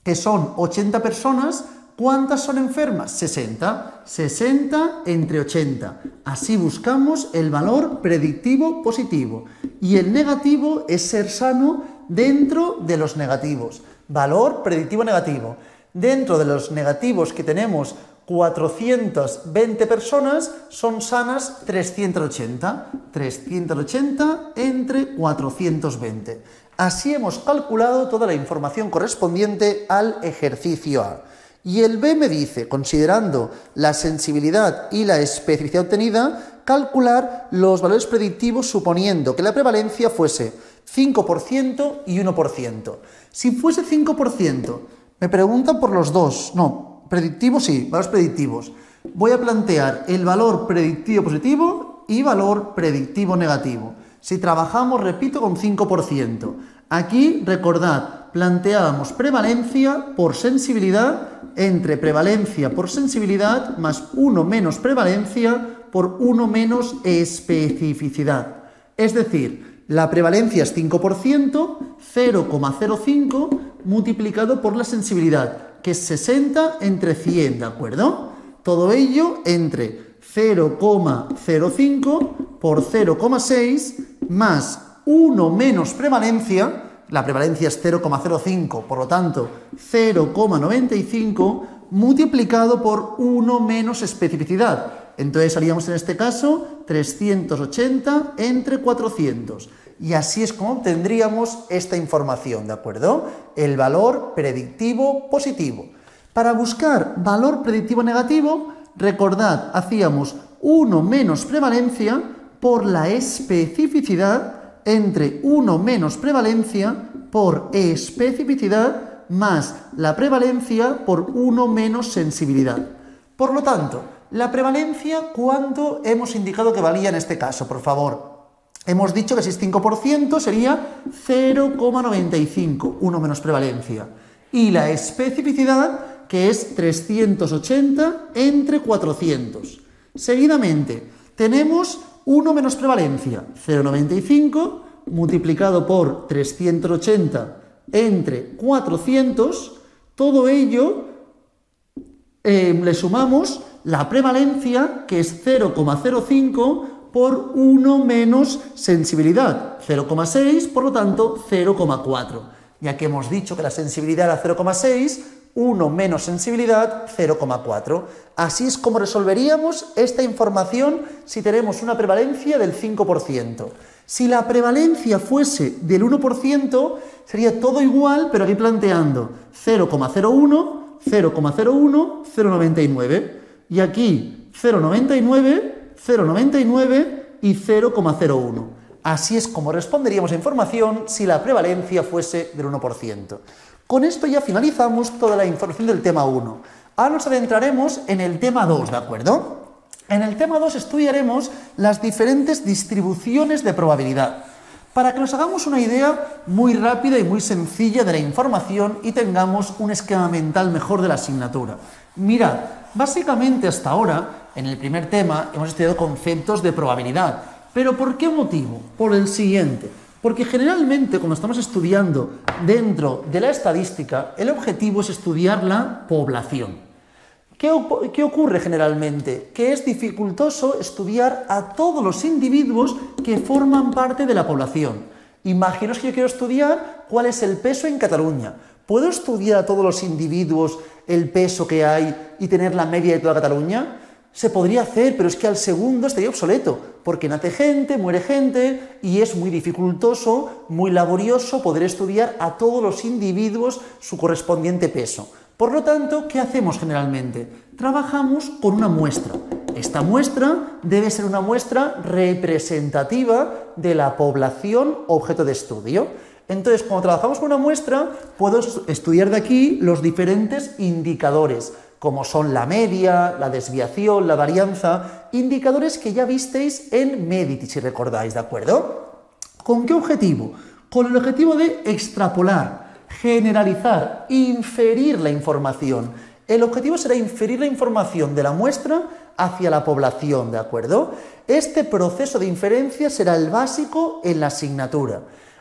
que son 80 personas, ¿cuántas son enfermas? 60. 60 entre 80. Así buscamos el valor predictivo positivo. Y el negativo es ser sano dentro de los negativos. Valor predictivo negativo. Dentro de los negativos que tenemos 420 personas, son sanas 380. 380 entre 420. Así hemos calculado toda la información correspondiente al ejercicio A. Y el B me dice, considerando la sensibilidad y la especificidad obtenida, calcular los valores predictivos suponiendo que la prevalencia fuese 5% y 1%. Si fuese 5%, me preguntan por los dos. No, predictivos sí, valores predictivos. Voy a plantear el valor predictivo positivo y valor predictivo negativo. Si trabajamos, repito, con 5%. Aquí, recordad, planteábamos prevalencia por sensibilidad entre prevalencia por sensibilidad más 1 menos prevalencia por 1 menos especificidad. Es decir, la prevalencia es 5%, 0,05 multiplicado por la sensibilidad, que es 60 entre 100, ¿de acuerdo? Todo ello entre 0,05 por 0,6 más 1 menos prevalencia, la prevalencia es 0,05, por lo tanto 0,95 multiplicado por 1 menos especificidad. Entonces haríamos en este caso 380 entre 400. Y así es como obtendríamos esta información, ¿de acuerdo? El valor predictivo positivo. Para buscar valor predictivo negativo, recordad, hacíamos 1 menos prevalencia por la especificidad entre 1 menos prevalencia por especificidad más la prevalencia por 1 menos sensibilidad. Por lo tanto, la prevalencia, ¿cuánto hemos indicado que valía en este caso? Por favor, hemos dicho que si es 5% sería 0,95, 1 menos prevalencia. Y la especificidad, que es 380 entre 400. Seguidamente, tenemos 1 menos prevalencia, 0,95 multiplicado por 380 entre 400, todo ello le sumamos la prevalencia, que es 0,05 por 1 menos sensibilidad, 0,6, por lo tanto 0,4. Ya que hemos dicho que la sensibilidad era 0,6, 1 menos sensibilidad, 0,4. Así es como resolveríamos esta información si tenemos una prevalencia del 5%. Si la prevalencia fuese del 1%, sería todo igual, pero aquí planteando 0,01, 0,01, 0,99. Y aquí 0,99, 0,99 y 0,01. Así es como responderíamos a información si la prevalencia fuese del 1%. Con esto ya finalizamos toda la información del tema 1. Ahora nos adentraremos en el tema 2, ¿de acuerdo? En el tema 2 estudiaremos las diferentes distribuciones de probabilidad, para que nos hagamos una idea muy rápida y muy sencilla de la información y tengamos un esquema mental mejor de la asignatura. Mirad, básicamente hasta ahora, en el primer tema, hemos estudiado conceptos de probabilidad. ¿Pero por qué motivo? Por el siguiente. Porque generalmente cuando estamos estudiando dentro de la estadística, el objetivo es estudiar la población. ¿Qué ocurre generalmente? Que es dificultoso estudiar a todos los individuos que forman parte de la población. Imaginaos que yo quiero estudiar cuál es el peso en Cataluña. ¿Puedo estudiar a todos los individuos el peso que hay y tener la media de toda Cataluña? Se podría hacer, pero es que al segundo estaría obsoleto, porque nace gente, muere gente, y es muy dificultoso, muy laborioso poder estudiar a todos los individuos su correspondiente peso. Por lo tanto, ¿qué hacemos generalmente? Trabajamos con una muestra. Esta muestra debe ser una muestra representativa de la población objeto de estudio. Entonces, cuando trabajamos con una muestra, puedo estudiar de aquí los diferentes indicadores, como son la media, la desviación, la varianza, indicadores que ya visteis en Medity, si recordáis, ¿de acuerdo? ¿Con qué objetivo? Con el objetivo de extrapolar, generalizar, inferir la información. El objetivo será inferir la información de la muestra hacia la población, ¿de acuerdo? Este proceso de inferencia será el básico en la asignatura.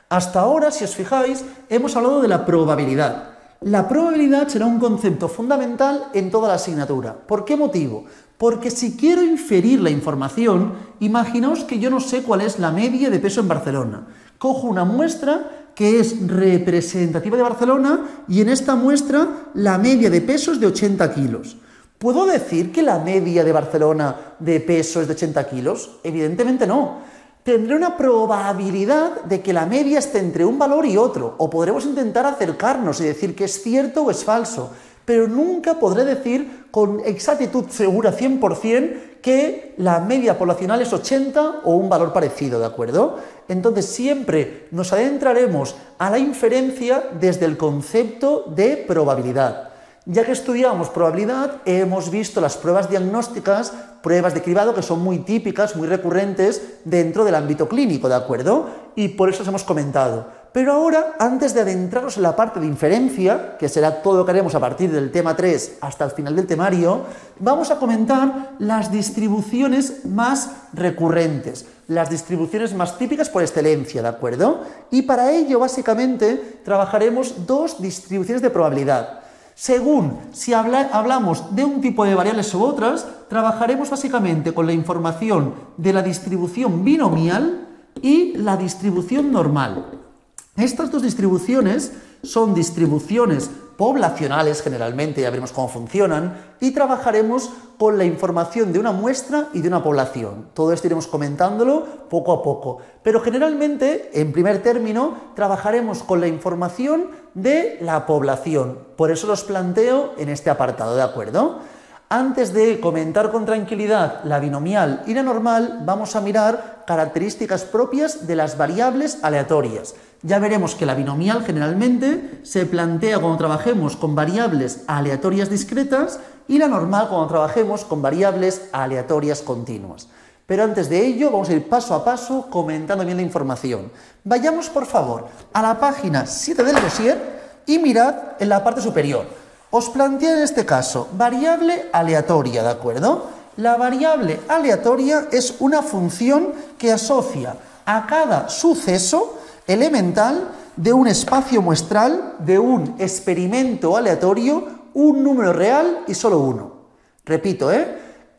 Hasta ahora, si os fijáis, hemos hablado de la probabilidad. La probabilidad será un concepto fundamental en toda la asignatura. ¿Por qué motivo? Porque si quiero inferir la información, imaginaos que yo no sé cuál es la media de peso en Barcelona. Cojo una muestra que es representativa de Barcelona y en esta muestra la media de peso es de 80 kilos. ¿Puedo decir que la media de Barcelona de peso es de 80 kilos? Evidentemente no. Tendré una probabilidad de que la media esté entre un valor y otro, o podremos intentar acercarnos y decir que es cierto o es falso, pero nunca podré decir con exactitud segura 100% que la media poblacional es 80 o un valor parecido, ¿de acuerdo? Entonces siempre nos adentraremos a la inferencia desde el concepto de probabilidad. Ya que estudiamos probabilidad, hemos visto las pruebas diagnósticas, pruebas de cribado que son muy típicas, muy recurrentes dentro del ámbito clínico, ¿de acuerdo? Y por eso os hemos comentado. Pero ahora, antes de adentrarnos en la parte de inferencia, que será todo lo que haremos a partir del tema 3 hasta el final del temario, vamos a comentar las distribuciones más recurrentes, las distribuciones más típicas por excelencia, ¿de acuerdo? Y para ello, básicamente, trabajaremos dos distribuciones de probabilidad. Según si hablamos de un tipo de variables u otras, trabajaremos básicamente con la información de la distribución binomial y la distribución normal. Estas dos distribuciones son distribuciones poblacionales generalmente, ya veremos cómo funcionan, y trabajaremos con la información de una muestra y de una población. Todo esto iremos comentándolo poco a poco, pero generalmente, en primer término, trabajaremos con la información de la población. Por eso los planteo en este apartado, ¿de acuerdo? Antes de comentar con tranquilidad la binomial y la normal, vamos a mirar características propias de las variables aleatorias. Ya veremos que la binomial generalmente se plantea cuando trabajemos con variables aleatorias discretas y la normal cuando trabajemos con variables aleatorias continuas. Pero antes de ello vamos a ir paso a paso comentando bien la información. Vayamos por favor a la página 7 del dossier y mirad en la parte superior. os plantea en este caso variable aleatoria, ¿de acuerdo? La variable aleatoria es una función que asocia a cada suceso elemental de un espacio muestral, de un experimento aleatorio, un número real y solo uno. Repito,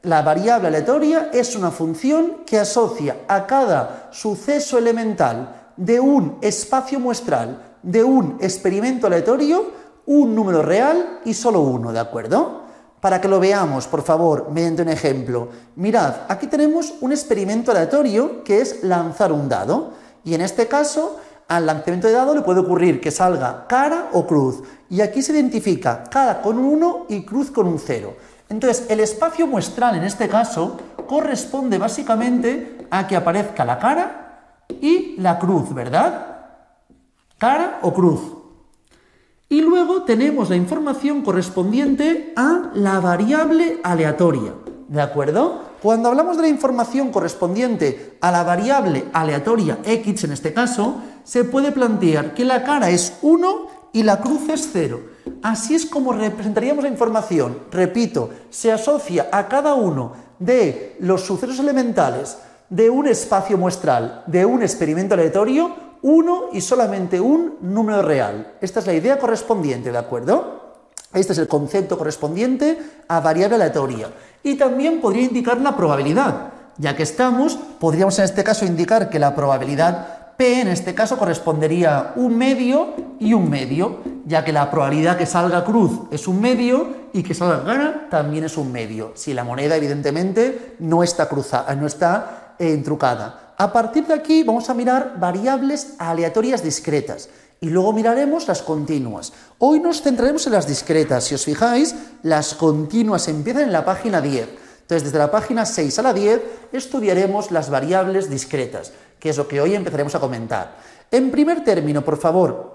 la variable aleatoria es una función que asocia a cada suceso elemental de un espacio muestral, de un experimento aleatorio, un número real y solo uno, ¿de acuerdo? Para que lo veamos, por favor, mediante un ejemplo. Mirad, aquí tenemos un experimento aleatorio que es lanzar un dado. Y en este caso, al lanzamiento de dado le puede ocurrir que salga cara o cruz. Y aquí se identifica cara con un 1 y cruz con un 0. Entonces, el espacio muestral en este caso corresponde básicamente a que aparezca la cara y la cruz, ¿verdad? Cara o cruz. Y luego tenemos la información correspondiente a la variable aleatoria, ¿de acuerdo? Cuando hablamos de la información correspondiente a la variable aleatoria x, en este caso, se puede plantear que la cara es 1 y la cruz es 0. Así es como representaríamos la información. Repito, se asocia a cada uno de los sucesos elementales de un espacio muestral, de un experimento aleatorio, uno y solamente un número real. Esta es la idea correspondiente, ¿de acuerdo? Este es el concepto correspondiente a variable aleatoria. Y también podría indicar la probabilidad. Ya que estamos, podríamos en este caso indicar que la probabilidad P, en este caso, correspondería un medio y un medio, ya que la probabilidad que salga cruz es un medio y que salga cara también es un medio, si la moneda, evidentemente, no está trucada. A partir de aquí vamos a mirar variables aleatorias discretas y luego miraremos las continuas. Hoy nos centraremos en las discretas. Si os fijáis, las continuas empiezan en la página 10. Entonces, desde la página 6 a la 10 estudiaremos las variables discretas, que es lo que hoy empezaremos a comentar. En primer término, por favor,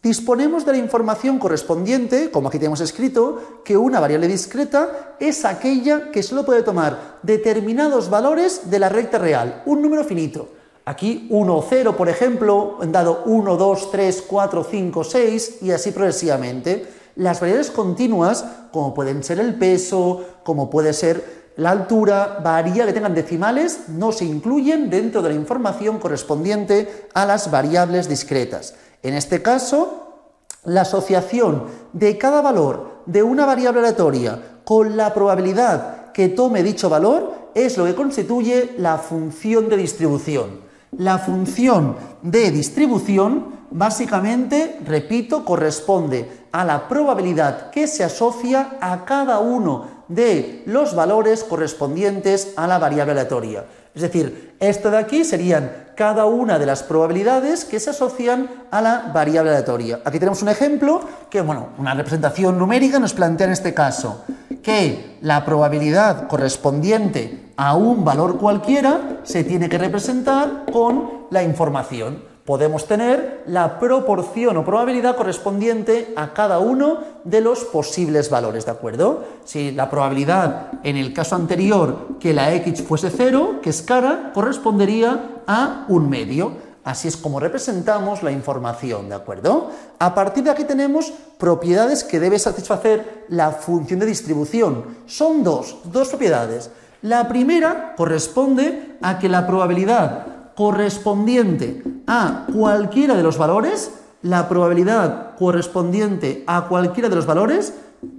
disponemos de la información correspondiente, como aquí tenemos escrito, que una variable discreta es aquella que solo puede tomar determinados valores de la recta real, un número finito. Aquí 1 o 0, por ejemplo, han dado 1, 2, 3, 4, 5, 6 y así progresivamente. Las variables continuas, como pueden ser el peso, como puede ser la altura, varía que tengan decimales, no se incluyen dentro de la información correspondiente a las variables discretas. En este caso, la asociación de cada valor de una variable aleatoria con la probabilidad que tome dicho valor es lo que constituye la función de distribución. La función de distribución, básicamente, repito, corresponde a la probabilidad que se asocia a cada uno de los valores correspondientes a la variable aleatoria. Es decir, esto de aquí serían cada una de las probabilidades que se asocian a la variable aleatoria. Aquí tenemos un ejemplo que, una representación numérica nos plantea en este caso que la probabilidad correspondiente a un valor cualquiera se tiene que representar con la información. Podemos tener la proporción o probabilidad correspondiente a cada uno de los posibles valores, ¿de acuerdo? Si la probabilidad en el caso anterior que la x fuese 0, que es cara, correspondería a un medio. Así es como representamos la información, ¿de acuerdo? A partir de aquí tenemos propiedades que debe satisfacer la función de distribución. Son dos propiedades. La primera corresponde a que la probabilidad correspondiente a cualquiera de los valores,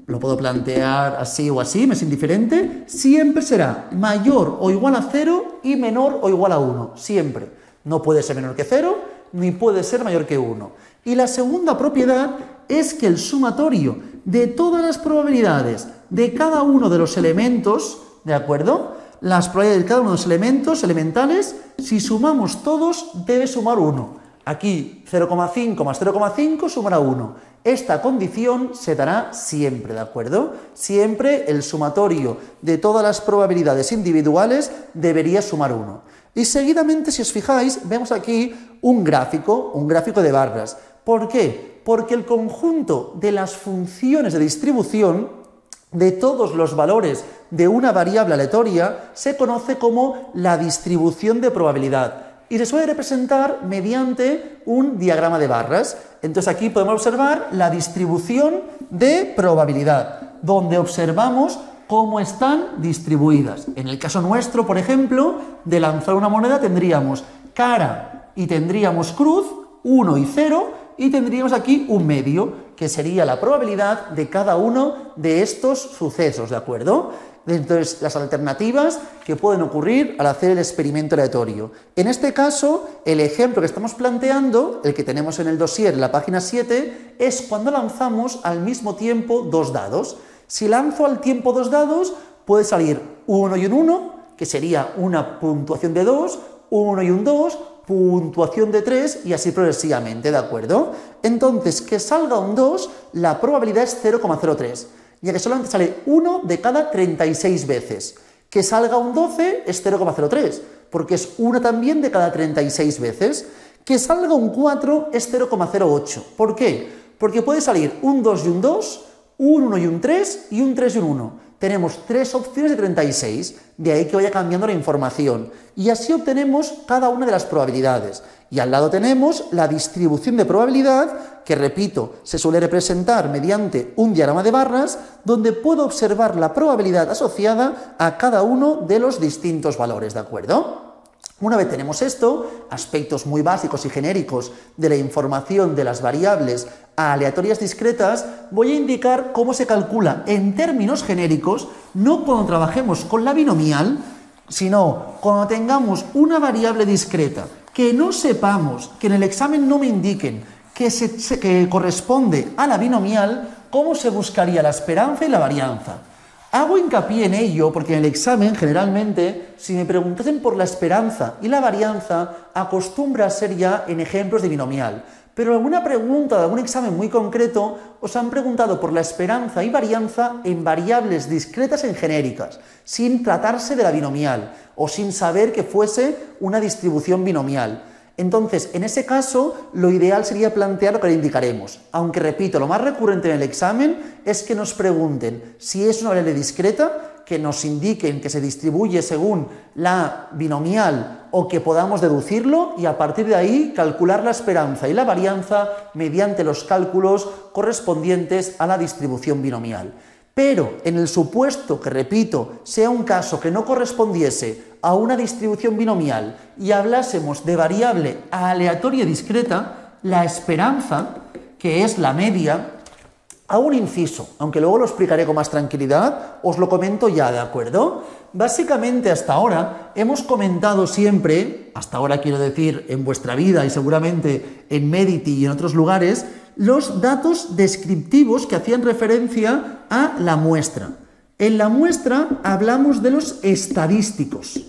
lo puedo plantear así o así, me es indiferente, siempre será mayor o igual a 0 y menor o igual a 1, siempre. No puede ser menor que 0, ni puede ser mayor que 1. Y la segunda propiedad es que el sumatorio de todas las probabilidades de cada uno de los elementos, ¿de acuerdo? Las probabilidades de cada uno de los elementos elementales, si sumamos todos, debe sumar 1. Aquí 0,5 más 0,5 sumará 1. Esta condición se dará siempre, ¿de acuerdo? Siempre el sumatorio de todas las probabilidades individuales debería sumar 1. Y seguidamente, si os fijáis, vemos aquí un gráfico de barras. ¿Por qué? Porque el conjunto de las funciones de distribución de todos los valores de una variable aleatoria se conoce como la distribución de probabilidad. y se suele representar mediante un diagrama de barras. Entonces aquí podemos observar la distribución de probabilidad, donde observamos cómo están distribuidas. En el caso nuestro, por ejemplo, de lanzar una moneda tendríamos cara y tendríamos cruz, 1 y 0, y tendríamos aquí un medio, que sería la probabilidad de cada uno de estos sucesos, ¿de acuerdo? Entonces, las alternativas que pueden ocurrir al hacer el experimento aleatorio. En este caso, el ejemplo que estamos planteando, el que tenemos en el dossier, en la página 7, es cuando lanzamos al mismo tiempo 2 dados. Si lanzo al tiempo 2 dados, puede salir 1 y un 1, que sería una puntuación de 2, 1 y un 2, puntuación de 3 y así progresivamente, ¿de acuerdo? Entonces, que salga un 2, la probabilidad es 0,03, ya que solamente sale 1 de cada 36 veces. Que salga un 12 es 0,03, porque es 1 también de cada 36 veces. Que salga un 4 es 0,08. ¿Por qué? Porque puede salir un 2 y un 2, un 1 y un 3 y un 3 y un 1. Tenemos 3 opciones de 36, de ahí que vaya cambiando la información. Y así obtenemos cada una de las probabilidades. Y al lado tenemos la distribución de probabilidad, que repito, se suele representar mediante un diagrama de barras, donde puedo observar la probabilidad asociada a cada uno de los distintos valores, ¿de acuerdo? Una vez tenemos esto, aspectos muy básicos y genéricos de la información de las variables aleatorias discretas, voy a indicar cómo se calcula en términos genéricos, no cuando trabajemos con la binomial, sino cuando tengamos una variable discreta que no sepamos, que en el examen no me indiquen que corresponde a la binomial, cómo se buscaría la esperanza y la varianza. Hago hincapié en ello porque en el examen, generalmente, si me preguntasen por la esperanza y la varianza, acostumbra a ser ya en ejemplos de binomial. Pero en alguna pregunta de algún examen muy concreto, os han preguntado por la esperanza y varianza en variables discretas en genéricas, sin tratarse de la binomial, o sin saber que fuese una distribución binomial. Entonces, en ese caso, lo ideal sería plantear lo que le indicaremos. Aunque, repito, lo más recurrente en el examen es que nos pregunten si es una variable discreta, que nos indiquen que se distribuye según la binomial o que podamos deducirlo y a partir de ahí calcular la esperanza y la varianza mediante los cálculos correspondientes a la distribución binomial. Pero en el supuesto que, repito, sea un caso que no correspondiese a una distribución binomial y hablásemos de variable aleatoria discreta, la esperanza, que es la media, a un inciso, aunque luego lo explicaré con más tranquilidad, os lo comento ya, ¿de acuerdo? Básicamente hasta ahora hemos comentado siempre, hasta ahora quiero decir en vuestra vida y seguramente en Medity y en otros lugares, los datos descriptivos que hacían referencia a la muestra. En la muestra hablamos de los estadísticos.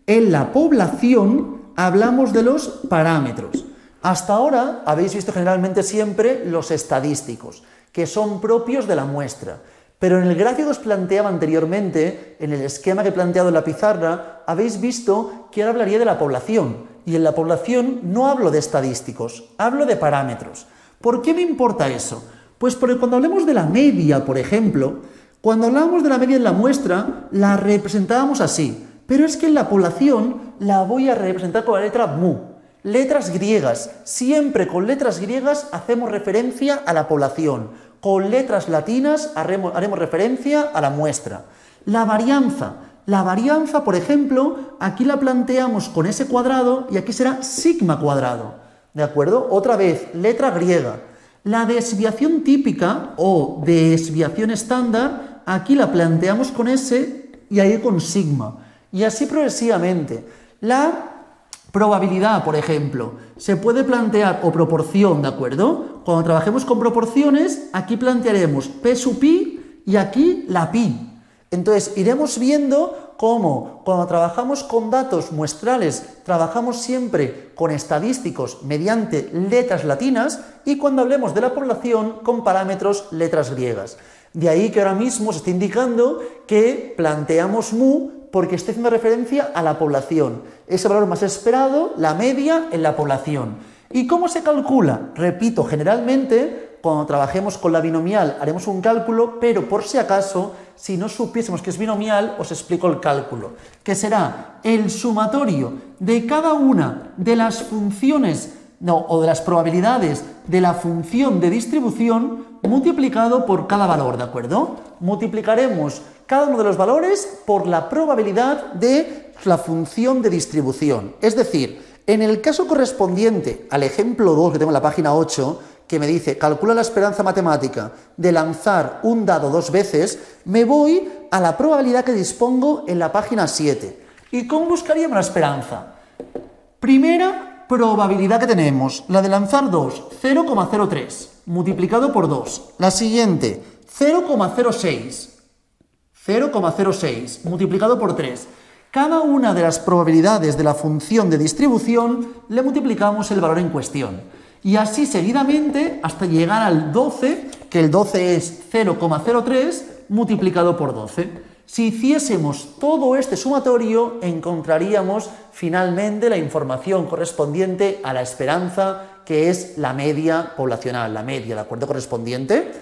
En la población hablamos de los parámetros. Hasta ahora habéis visto generalmente siempre los estadísticos, que son propios de la muestra. Pero en el gráfico que os planteaba anteriormente, en el esquema que he planteado en la pizarra, habéis visto que ahora hablaría de la población. Y en la población no hablo de estadísticos, hablo de parámetros. ¿Por qué me importa eso? Pues porque cuando hablemos de la media, por ejemplo, cuando hablamos de la media en la muestra, la representábamos así. Pero es que en la población la voy a representar con la letra mu. Letras griegas. Siempre con letras griegas hacemos referencia a la población. Con letras latinas haremos referencia a la muestra. La varianza. La varianza, por ejemplo, aquí la planteamos con S cuadrado y aquí será sigma cuadrado. ¿De acuerdo? Otra vez, letra griega. La desviación típica o desviación estándar, aquí la planteamos con S y ahí con sigma. Y así progresivamente. La probabilidad, por ejemplo, se puede plantear, o proporción, ¿de acuerdo? Cuando trabajemos con proporciones, aquí plantearemos P sub pi y aquí la pi. Entonces, iremos viendo cómo cuando trabajamos con datos muestrales, trabajamos siempre con estadísticos mediante letras latinas y cuando hablemos de la población, con parámetros letras griegas. De ahí que ahora mismo se está indicando que planteamos mu porque esté haciendo referencia a la población. Es el valor más esperado, la media en la población. ¿Y cómo se calcula? Repito, generalmente cuando trabajemos con la binomial haremos un cálculo, pero por si acaso, si no supiésemos que es binomial, os explico el cálculo, que será el sumatorio de cada una de las funciones o de las probabilidades de la función de distribución multiplicado por cada valor, ¿de acuerdo? Multiplicaremos cada uno de los valores por la probabilidad de la función de distribución. Es decir, en el caso correspondiente al ejemplo 2 que tengo en la página 8, que me dice calcula la esperanza matemática de lanzar un dado 2 veces, me voy a la probabilidad que dispongo en la página 7. ¿Y cómo buscaríamos la esperanza? Primera probabilidad que tenemos, la de lanzar 2, 0,03, multiplicado por 2. La siguiente, 0,06, multiplicado por 3. Cada una de las probabilidades de la función de distribución le multiplicamos el valor en cuestión. Y así seguidamente hasta llegar al 12, que el 12 es 0,03 multiplicado por 12. Si hiciésemos todo este sumatorio, encontraríamos finalmente la información correspondiente a la esperanza, que es la media poblacional, la media, ¿de acuerdo? Correspondiente.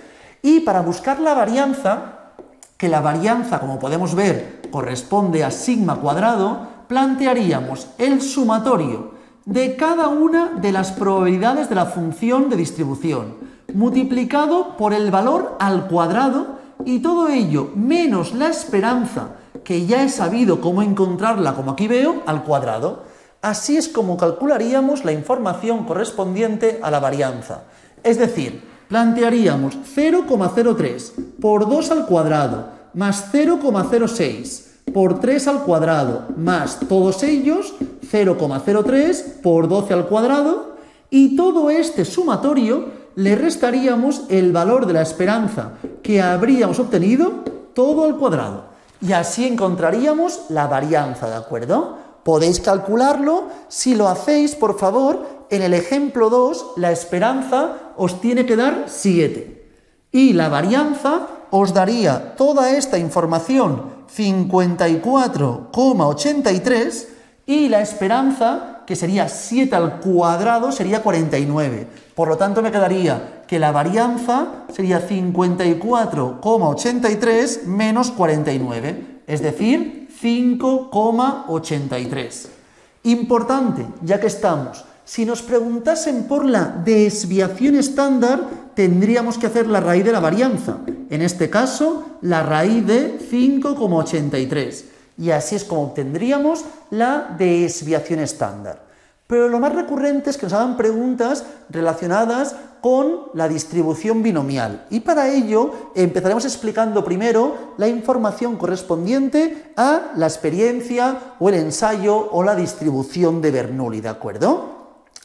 Y para buscar la varianza, que la varianza, como podemos ver, corresponde a sigma cuadrado, plantearíamos el sumatorio de cada una de las probabilidades de la función de distribución, multiplicado por el valor al cuadrado, y todo ello menos la esperanza, que ya he sabido cómo encontrarla, como aquí veo, al cuadrado. Así es como calcularíamos la información correspondiente a la varianza. Es decir, plantearíamos 0,03 por 2 al cuadrado más 0,06 por 3 al cuadrado más todos ellos 0,03 por 12 al cuadrado, y todo este sumatorio le restaríamos el valor de la esperanza que habríamos obtenido todo al cuadrado. Y así encontraríamos la varianza, ¿de acuerdo? Podéis calcularlo. Si lo hacéis, por favor, en el ejemplo 2, la esperanza os tiene que dar 7. Y la varianza os daría toda esta información, 54,83, y la esperanza, que sería 7 al cuadrado, sería 49. Por lo tanto, me quedaría que la varianza sería 54,83 menos 49, es decir, 5,83. Importante, ya que estamos, si nos preguntasen por la desviación estándar, tendríamos que hacer la raíz de la varianza. En este caso, la raíz de 5,83. Y así es como obtendríamos la desviación estándar. Pero lo más recurrente es que nos hagan preguntas relacionadas con la distribución binomial. Y para ello empezaremos explicando primero la información correspondiente a la experiencia o el ensayo o la distribución de Bernoulli, ¿de acuerdo?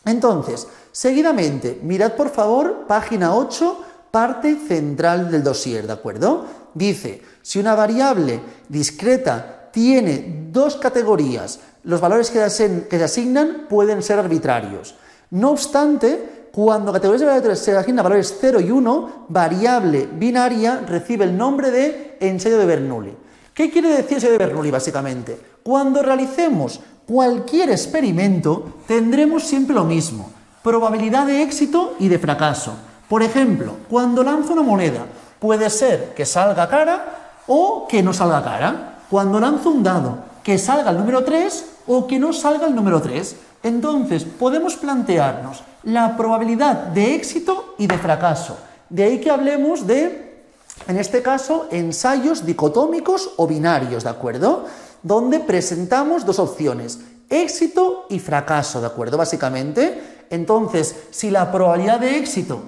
Entonces, seguidamente, mirad por favor página 8, parte central del dossier, ¿de acuerdo? Dice, si una variable discreta tiene dos categorías, los valores que se asignan pueden ser arbitrarios. No obstante, cuando categorías de variables se asignan valores 0 y 1, variable binaria recibe el nombre de ensayo de Bernoulli. ¿Qué quiere decir ensayo de Bernoulli, básicamente? Cuando realicemos cualquier experimento, tendremos siempre lo mismo: probabilidad de éxito y de fracaso. Por ejemplo, cuando lanzo una moneda, puede ser que salga cara o que no salga cara. Cuando lanzo un dado, que salga el número 3 o que no salga el número 3. Entonces, podemos plantearnos la probabilidad de éxito y de fracaso. De ahí que hablemos de, en este caso, ensayos dicotómicos o binarios, ¿de acuerdo? Donde presentamos dos opciones, éxito y fracaso, ¿de acuerdo? Básicamente, entonces, si la probabilidad de éxito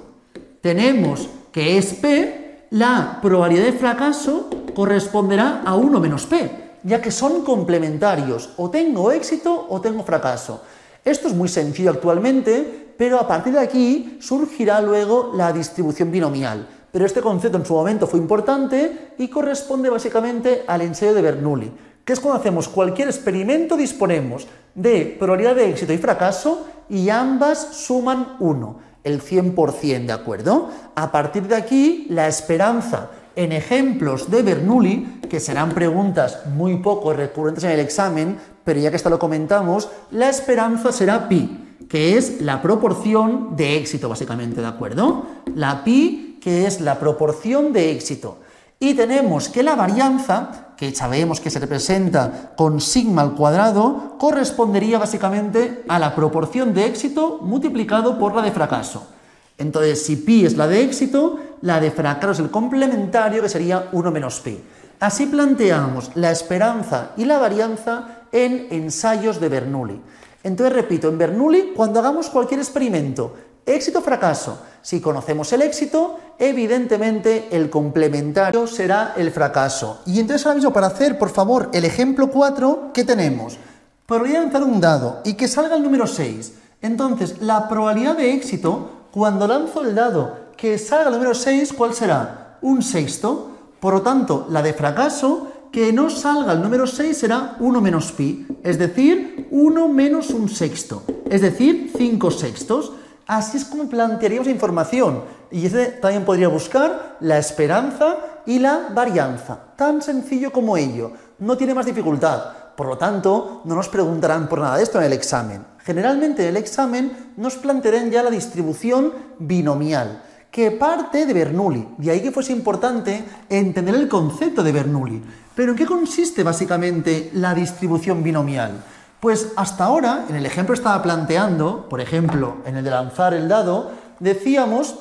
tenemos que es P, la probabilidad de fracaso corresponderá a 1 menos P, ya que son complementarios, o tengo éxito o tengo fracaso. Esto es muy sencillo actualmente, pero a partir de aquí surgirá luego la distribución binomial. Pero este concepto en su momento fue importante y corresponde básicamente al ensayo de Bernoulli, que es cuando hacemos cualquier experimento, disponemos de probabilidad de éxito y fracaso y ambas suman 1, el 100%, ¿de acuerdo? A partir de aquí, la esperanza en ejemplos de Bernoulli, que serán preguntas muy poco recurrentes en el examen, pero ya que esto lo comentamos, la esperanza será pi, que es la proporción de éxito, básicamente, ¿de acuerdo? La pi, que es la proporción de éxito. Y tenemos que la varianza, que sabemos que se representa con sigma al cuadrado, correspondería básicamente a la proporción de éxito multiplicado por la de fracaso. Entonces, si pi es la de éxito, la de fracaso es el complementario, que sería 1 menos pi. Así planteamos la esperanza y la varianza en ensayos de Bernoulli. Entonces, repito, en Bernoulli, cuando hagamos cualquier experimento, éxito o fracaso, si conocemos el éxito, evidentemente el complementario será el fracaso. Y entonces ahora mismo, para hacer, por favor, el ejemplo 4, ¿qué tenemos? Probabilidad de lanzar un dado y que salga el número 6. Entonces, la probabilidad de éxito, cuando lanzo el dado, que salga el número 6, ¿cuál será? Un sexto. Por lo tanto, la de fracaso, que no salga el número 6, será 1 menos pi, es decir, 1 menos un sexto, es decir, 5 sextos. Así es como plantearíamos la información. Y ese también podría buscar la esperanza y la varianza. Tan sencillo como ello. No tiene más dificultad. Por lo tanto, no nos preguntarán por nada de esto en el examen. Generalmente en el examen nos plantearán ya la distribución binomial, que parte de Bernoulli. De ahí que fuese importante entender el concepto de Bernoulli. ¿Pero en qué consiste básicamente la distribución binomial? Pues hasta ahora, en el ejemplo que estaba planteando, por ejemplo, en el de lanzar el dado, decíamos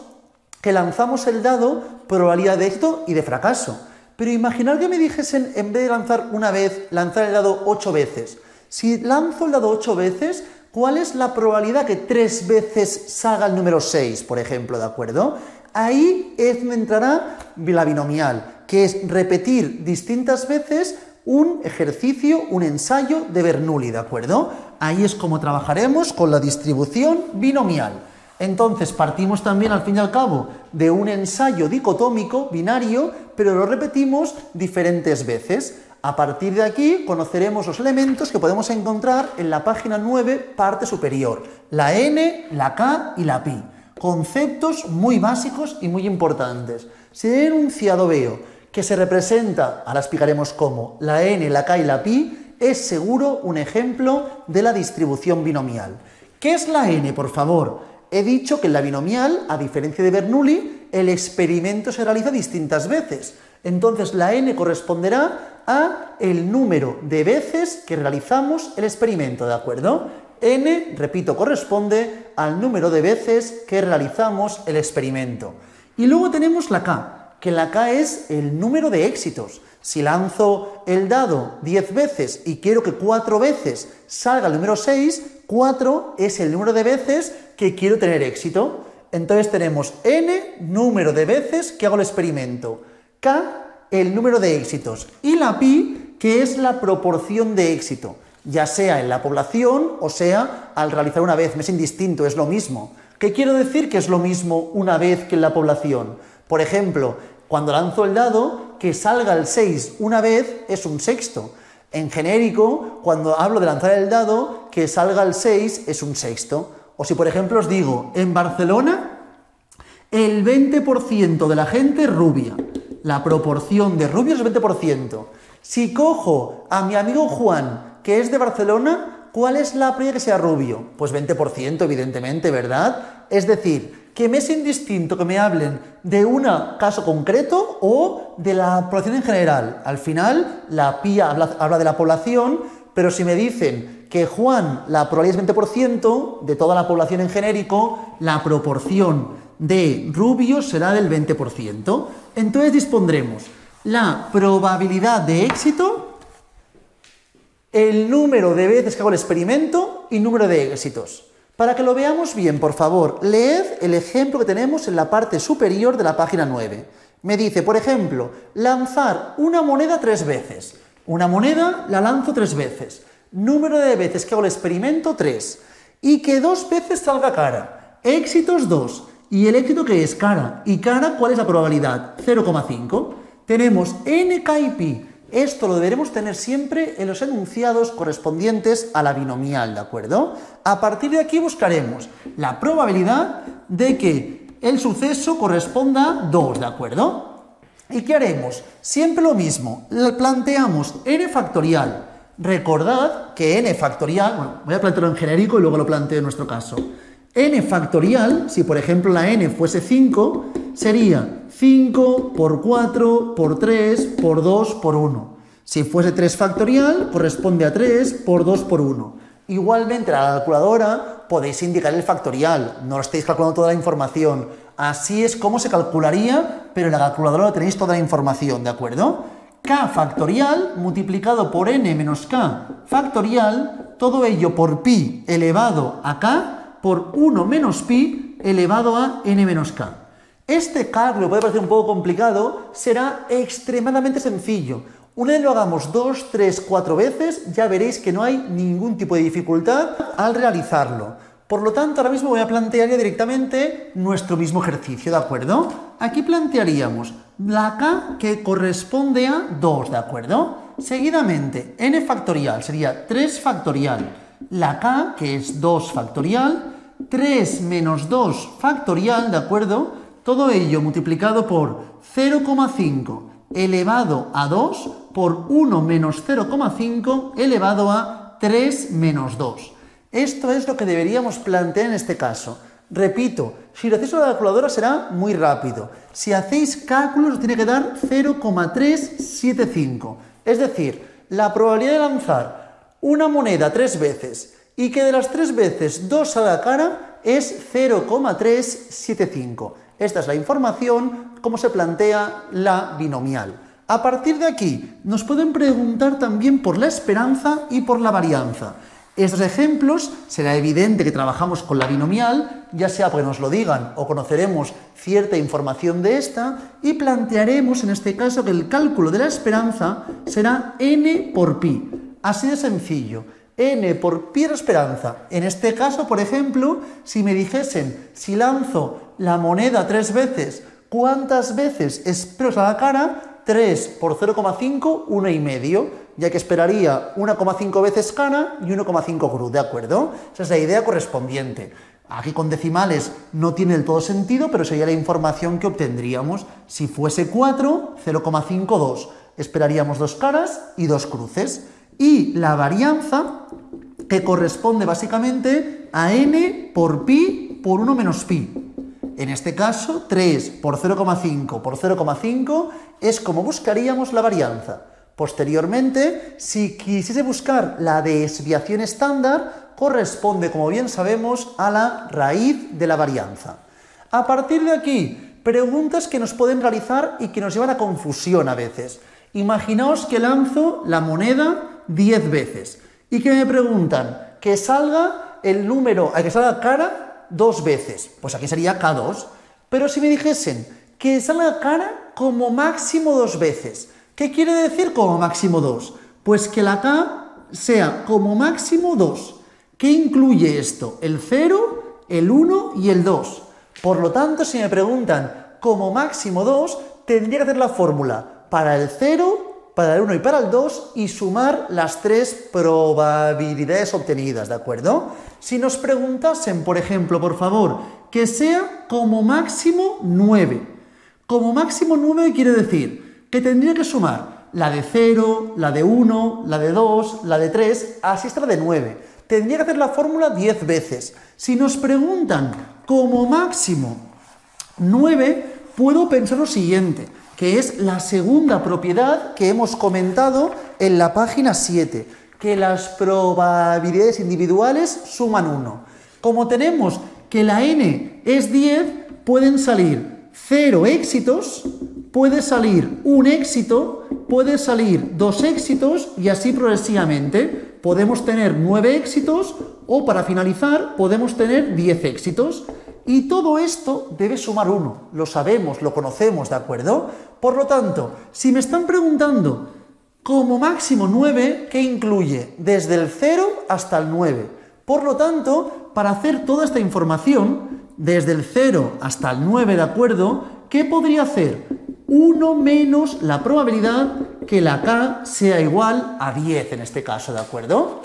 que lanzamos el dado probabilidad de éxito y de fracaso. Pero imaginar que me dijesen, en vez de lanzar una vez, lanzar el dado 8 veces. Si lanzo el dado 8 veces, ¿cuál es la probabilidad que 3 veces salga el número 6, por ejemplo, ¿de acuerdo? Ahí es donde entrará la binomial, que es repetir distintas veces un ejercicio, un ensayo de Bernoulli, ¿de acuerdo? Ahí es como trabajaremos con la distribución binomial. Entonces partimos también, al fin y al cabo, de un ensayo dicotómico, binario, pero lo repetimos diferentes veces. A partir de aquí conoceremos los elementos que podemos encontrar en la página 9, parte superior. La n, la k y la pi. Conceptos muy básicos y muy importantes. Si en el enunciado veo que se representa, ahora explicaremos cómo, la n, la k y la pi, es seguro un ejemplo de la distribución binomial. ¿Qué es la n, por favor? He dicho que en la binomial, a diferencia de Bernoulli, el experimento se realiza distintas veces. Entonces la n corresponderá a el número de veces que realizamos el experimento, ¿de acuerdo? N, repito, corresponde al número de veces que realizamos el experimento. Y luego tenemos la k, que la k es el número de éxitos. Si lanzo el dado 10 veces y quiero que 4 veces salga el número 6, 4 es el número de veces que quiero tener éxito. Entonces tenemos n, número de veces que hago el experimento, k, el número de éxitos, y la pi, que es la proporción de éxito, ya sea en la población o sea al realizar una vez. Me es indistinto, es lo mismo. ¿Qué quiero decir que es lo mismo una vez que en la población? Por ejemplo, cuando lanzo el dado, que salga el 6 una vez es un sexto. En genérico, cuando hablo de lanzar el dado, que salga el 6 es un sexto. O si, por ejemplo, os digo, en Barcelona, el 20% de la gente es rubia. La proporción de rubios es el 20%. Si cojo a mi amigo Juan, que es de Barcelona, ¿cuál es la probabilidad que sea rubio? Pues 20%, evidentemente, ¿verdad? Es decir, que me es indistinto que me hablen de un caso concreto o de la población en general. Al final, la pi habla de la población, pero si me dicen que Juan, la probabilidad es 20% de toda la población en genérico, la proporción de rubios será del 20%. Entonces dispondremos la probabilidad de éxito, el número de veces que hago el experimento y número de éxitos. Para que lo veamos bien, por favor, leed el ejemplo que tenemos en la parte superior de la página 9. Me dice, por ejemplo, lanzar una moneda 3 veces. Una moneda la lanzo 3 veces. Número de veces que hago el experimento, 3. Y que 2 veces salga cara. Éxitos 2. ¿Y el éxito qué es? Cara. ¿Y cara cuál es la probabilidad? 0,5. Tenemos n, k y pi. Esto lo deberemos tener siempre en los enunciados correspondientes a la binomial, ¿de acuerdo? A partir de aquí buscaremos la probabilidad de que el suceso corresponda a 2, ¿de acuerdo? ¿Y qué haremos? Siempre lo mismo, planteamos n factorial. Recordad que n factorial, bueno, voy a plantearlo en genérico y luego lo planteo en nuestro caso. N factorial, si por ejemplo la n fuese 5, sería 5 por 4 por 3 por 2 por 1. Si fuese 3 factorial, corresponde a 3 por 2 por 1. Igualmente, a la calculadora podéis indicar el factorial, no estáis calculando toda la información. Así es como se calcularía, pero en la calculadora tenéis toda la información, ¿de acuerdo? K factorial multiplicado por n menos k factorial, todo ello por pi elevado a k por 1 menos pi elevado a n menos k. Este cálculo puede parecer un poco complicado, será extremadamente sencillo. Una vez lo hagamos 2, 3, 4 veces, ya veréis que no hay ningún tipo de dificultad al realizarlo. Por lo tanto, ahora mismo voy a plantear ya directamente nuestro mismo ejercicio, ¿de acuerdo? Aquí plantearíamos la k que corresponde a 2, ¿de acuerdo? Seguidamente, n factorial sería 3 factorial, la k que es 2 factorial, 3 menos 2 factorial, ¿de acuerdo? Todo ello multiplicado por 0,5 elevado a 2 por 1 menos 0,5 elevado a 3 menos 2. Esto es lo que deberíamos plantear en este caso. Repito, si lo hacéis a la calculadora será muy rápido. Si hacéis cálculos os tiene que dar 0,375. Es decir, la probabilidad de lanzar una moneda 3 veces y que de las 3 veces 2 salga cara es 0,375. Esta es la información, cómo se plantea la binomial. A partir de aquí, nos pueden preguntar también por la esperanza y por la varianza. Estos ejemplos será evidente que trabajamos con la binomial, ya sea porque nos lo digan o conoceremos cierta información de esta, y plantearemos en este caso que el cálculo de la esperanza será n por pi. Así de sencillo. N por pi de la esperanza. En este caso, por ejemplo, si me dijesen, si lanzo la moneda 3 veces, ¿cuántas veces espero a la cara? 3 por 0,5, 1,5, ya que esperaría 1,5 veces cara y 1,5 cruz, ¿de acuerdo? Esa es la idea correspondiente. Aquí con decimales no tiene del todo sentido, pero sería la información que obtendríamos. Si fuese 4, 0,52, esperaríamos 2 caras y 2 cruces. Y la varianza, que corresponde básicamente a n por pi por 1 menos pi. En este caso, 3 por 0,5 por 0,5 es como buscaríamos la varianza. Posteriormente, si quisiese buscar la desviación estándar, corresponde, como bien sabemos, a la raíz de la varianza. A partir de aquí, preguntas que nos pueden realizar y que nos llevan a confusión a veces. Imaginaos que lanzo la moneda 10 veces y que me preguntan que salga el número, que salga cara 2 veces. Pues aquí sería K2. Pero si me dijesen que salga cara como máximo 2 veces, ¿qué quiere decir como máximo 2? Pues que la K sea como máximo 2. ¿Qué incluye esto? El 0, el 1 y el 2. Por lo tanto, si me preguntan como máximo 2, tendría que hacer la fórmula para el 0, para el 1 y para el 2 y sumar las 3 probabilidades obtenidas, ¿de acuerdo? Si nos preguntasen, por ejemplo, por favor, que sea como máximo 9. Como máximo 9 quiere decir que tendría que sumar la de 0, la de 1, la de 2, la de 3, así hasta la de 9. Tendría que hacer la fórmula 10 veces. Si nos preguntan como máximo 9, puedo pensar lo siguiente, que es la segunda propiedad que hemos comentado en la página 7, que las probabilidades individuales suman 1. Como tenemos que la n es 10, pueden salir 0 éxitos, puede salir 1 éxito, puede salir 2 éxitos y así progresivamente. Podemos tener 9 éxitos o, para finalizar, podemos tener 10 éxitos. Y todo esto debe sumar 1, lo sabemos, lo conocemos, ¿de acuerdo? Por lo tanto, si me están preguntando como máximo 9, ¿qué incluye? Desde el 0 hasta el 9. Por lo tanto, para hacer toda esta información, desde el 0 hasta el 9, ¿de acuerdo? ¿Qué podría hacer? 1 menos la probabilidad que la K sea igual a 10 en este caso, ¿de acuerdo?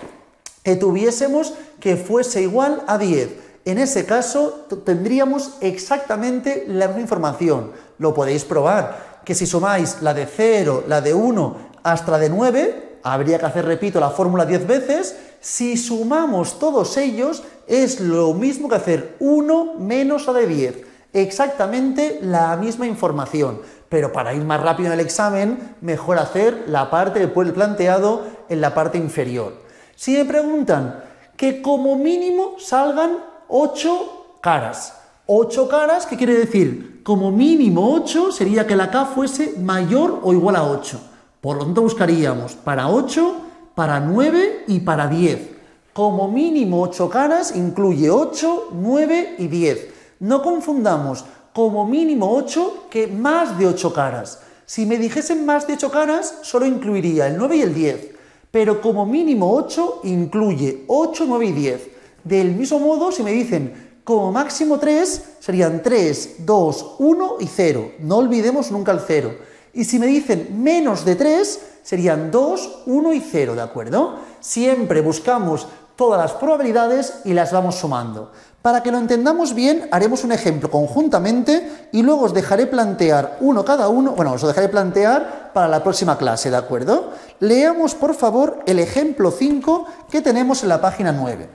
Que tuviésemos que fuese igual a 10. En ese caso tendríamos exactamente la misma información. Lo podéis probar, que si sumáis la de 0, la de 1 hasta la de 9, habría que hacer, repito, la fórmula 10 veces. Si sumamos todos ellos, es lo mismo que hacer 1 menos a de 10. Exactamente la misma información. Pero para ir más rápido en el examen, mejor hacer la parte del planteado en la parte inferior. Si me preguntan que como mínimo salgan 8 caras. 8 caras, ¿qué quiere decir? Como mínimo 8 sería que la K fuese mayor o igual a 8. Por lo tanto buscaríamos para 8, para 9 y para 10. Como mínimo 8 caras incluye 8, 9 y 10. No confundamos como mínimo 8 que más de 8 caras. Si me dijesen más de 8 caras, solo incluiría el 9 y el 10. Pero como mínimo 8 incluye 8, 9 y 10. Del mismo modo, si me dicen como máximo 3, serían 3, 2, 1 y 0. No olvidemos nunca el 0. Y si me dicen menos de 3, serían 2, 1 y 0, ¿de acuerdo? Siempre buscamos todas las probabilidades y las vamos sumando. Para que lo entendamos bien, haremos un ejemplo conjuntamente y luego os dejaré plantear uno cada uno, bueno, os lo dejaré plantear para la próxima clase, ¿de acuerdo? Leamos, por favor, el ejemplo 5 que tenemos en la página 9.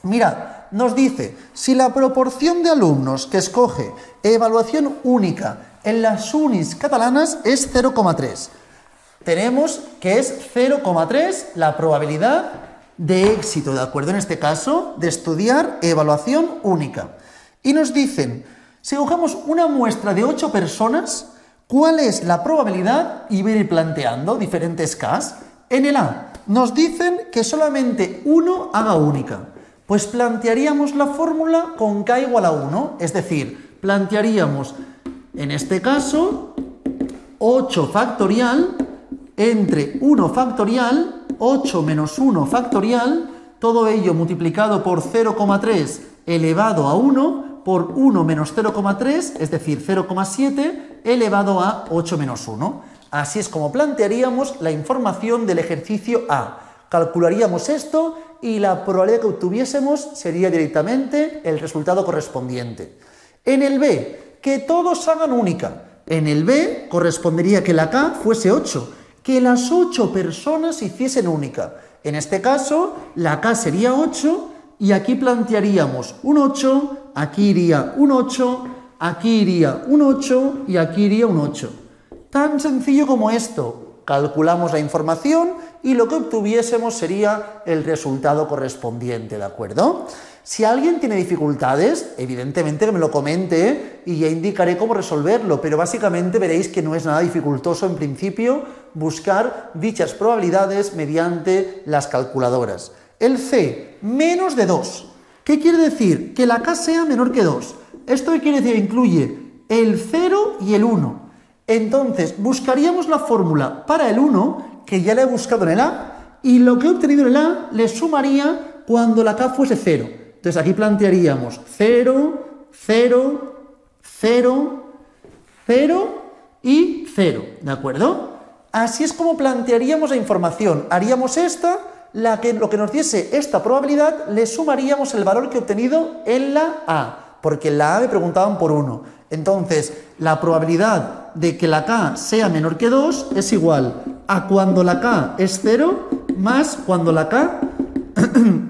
Mirad, nos dice, si la proporción de alumnos que escoge evaluación única en las unis catalanas es 0,3. Tenemos que es 0,3 la probabilidad de éxito, ¿de acuerdo? En este caso, de estudiar evaluación única. Y nos dicen, si cogemos una muestra de 8 personas, ¿cuál es la probabilidad? Y voy a ir planteando diferentes casos. En el A, nos dicen que solamente uno haga única. Pues plantearíamos la fórmula con K igual a 1, es decir, plantearíamos, en este caso, 8 factorial entre 1 factorial, 8 menos 1 factorial, todo ello multiplicado por 0,3 elevado a 1 por 1 menos 0,3, es decir, 0,7 elevado a 8 menos 1. Así es como plantearíamos la información del ejercicio A. Calcularíamos esto y la probabilidad que obtuviésemos sería directamente el resultado correspondiente. En el B, que todos hagan única. En el B correspondería que la K fuese 8, que las 8 personas hiciesen única. En este caso, la K sería 8 y aquí plantearíamos un 8, aquí iría un 8, aquí iría un 8 y aquí iría un 8. Tan sencillo como esto. Calculamos la información y lo que obtuviésemos sería el resultado correspondiente, ¿de acuerdo? Si alguien tiene dificultades, evidentemente que me lo comente y ya indicaré cómo resolverlo, pero básicamente veréis que no es nada dificultoso en principio buscar dichas probabilidades mediante las calculadoras. El C, menos de 2. ¿Qué quiere decir? Que la K sea menor que 2. Esto quiere decir que incluye el 0 y el 1. Entonces, buscaríamos la fórmula para el 1, que ya la he buscado en el A, y lo que he obtenido en el A le sumaría cuando la K fuese 0. Entonces, aquí plantearíamos 0, 0, 0, 0 y 0, ¿de acuerdo? Así es como plantearíamos la información. Haríamos esta, lo que nos diese esta probabilidad, le sumaríamos el valor que he obtenido en la A, porque en la A me preguntaban por 1. Entonces, la probabilidad de que la K sea menor que 2 es igual a cuando la K es 0 más cuando la K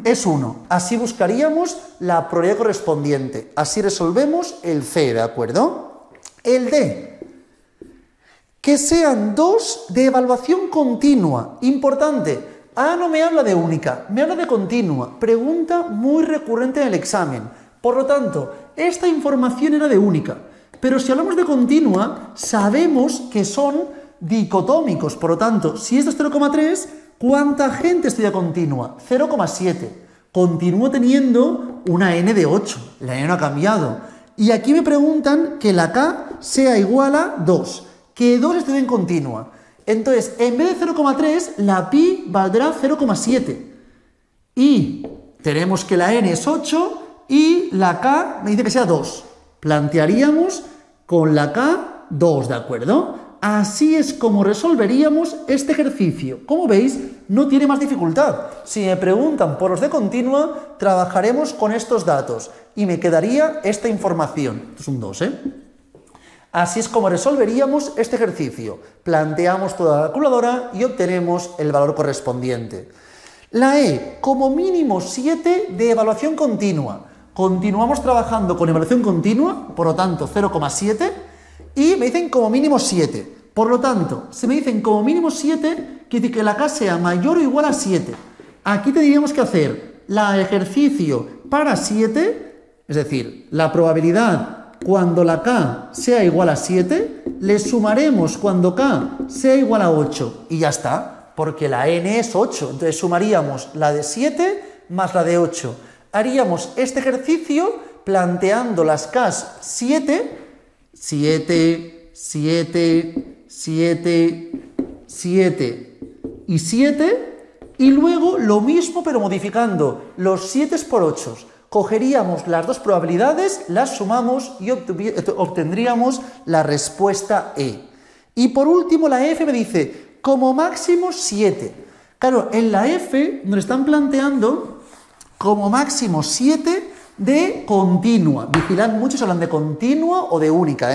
es 1. Así buscaríamos la probabilidad correspondiente. Así resolvemos el C, ¿de acuerdo? El D. Que sean 2 de evaluación continua. Importante. A no me habla de única, me habla de continua. Pregunta muy recurrente en el examen. Por lo tanto, esta información era de única. Pero si hablamos de continua, sabemos que son dicotómicos. Por lo tanto, si esto es 0,3, ¿cuánta gente estudia continua? 0,7. Continúo teniendo una n de 8. La n no ha cambiado. Y aquí me preguntan que la K sea igual a 2. Que 2 estudien continua. Entonces, en vez de 0,3, la pi valdrá 0,7. Y tenemos que la n es 8 y la K me dice que sea 2. Plantearíamos con la K 2, ¿de acuerdo? Así es como resolveríamos este ejercicio. Como veis, no tiene más dificultad. Si me preguntan por los de continua, trabajaremos con estos datos y me quedaría esta información. Esto es un 2, ¿eh? Así es como resolveríamos este ejercicio. Planteamos toda la calculadora y obtenemos el valor correspondiente. La E, como mínimo 7 de evaluación continua. Continuamos trabajando con evaluación continua, por lo tanto 0,7, y me dicen como mínimo 7. Por lo tanto, si me dicen como mínimo 7, quiere decir que la K sea mayor o igual a 7. Aquí tendríamos que hacer el ejercicio para 7, es decir, la probabilidad cuando la K sea igual a 7, le sumaremos cuando K sea igual a 8 y ya está, porque la N es 8, entonces sumaríamos la de 7 más la de 8. Haríamos este ejercicio planteando las Ks 7, 7, 7, 7, 7 y 7, y luego lo mismo pero modificando los 7 por 8. Cogeríamos las dos probabilidades, las sumamos y obtendríamos la respuesta E. Y por último la F me dice, como máximo 7. Claro, en la F nos están planteando como máximo 7 de continua. Vigilad mucho si hablan de continua o de única,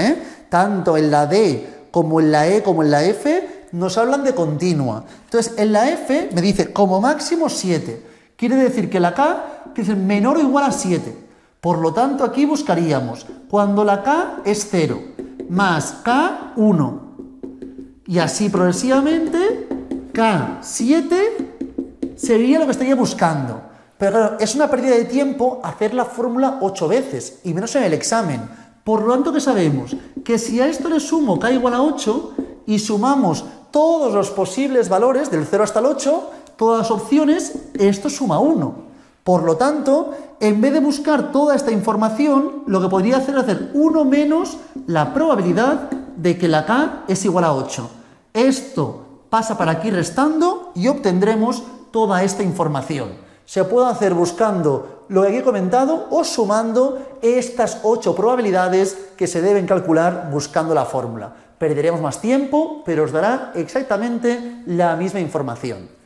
Tanto en la D como en la E como en la F nos hablan de continua. Entonces, en la F me dice como máximo 7. Quiere decir que la K es menor o igual a 7. Por lo tanto, aquí buscaríamos cuando la K es 0 más K 1. Y así progresivamente, K 7 sería lo que estaría buscando. Pero claro, es una pérdida de tiempo hacer la fórmula 8 veces, y menos en el examen. Por lo tanto, ¿qué sabemos? Que si a esto le sumo K igual a 8 y sumamos todos los posibles valores del 0 hasta el 8, todas las opciones, esto suma 1. Por lo tanto, en vez de buscar toda esta información, lo que podría hacer es hacer 1 menos la probabilidad de que la K es igual a 8. Esto pasa para aquí restando y obtendremos toda esta información. Se puede hacer buscando lo que aquí he comentado o sumando estas 8 probabilidades que se deben calcular buscando la fórmula. Perderemos más tiempo, pero os dará exactamente la misma información.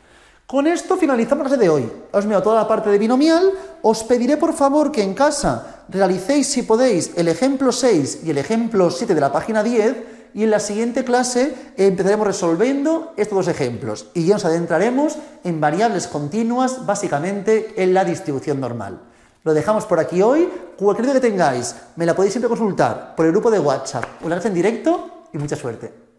Con esto finalizamos la clase de hoy. Os veo toda la parte de binomial. Os pediré por favor que en casa realicéis, si podéis, el ejemplo 6 y el ejemplo 7 de la página 10, y en la siguiente clase empezaremos resolviendo estos dos ejemplos y ya nos adentraremos en variables continuas, básicamente en la distribución normal. Lo dejamos por aquí hoy. Cualquier duda que tengáis me la podéis siempre consultar por el grupo de WhatsApp o en la clase en directo, y mucha suerte.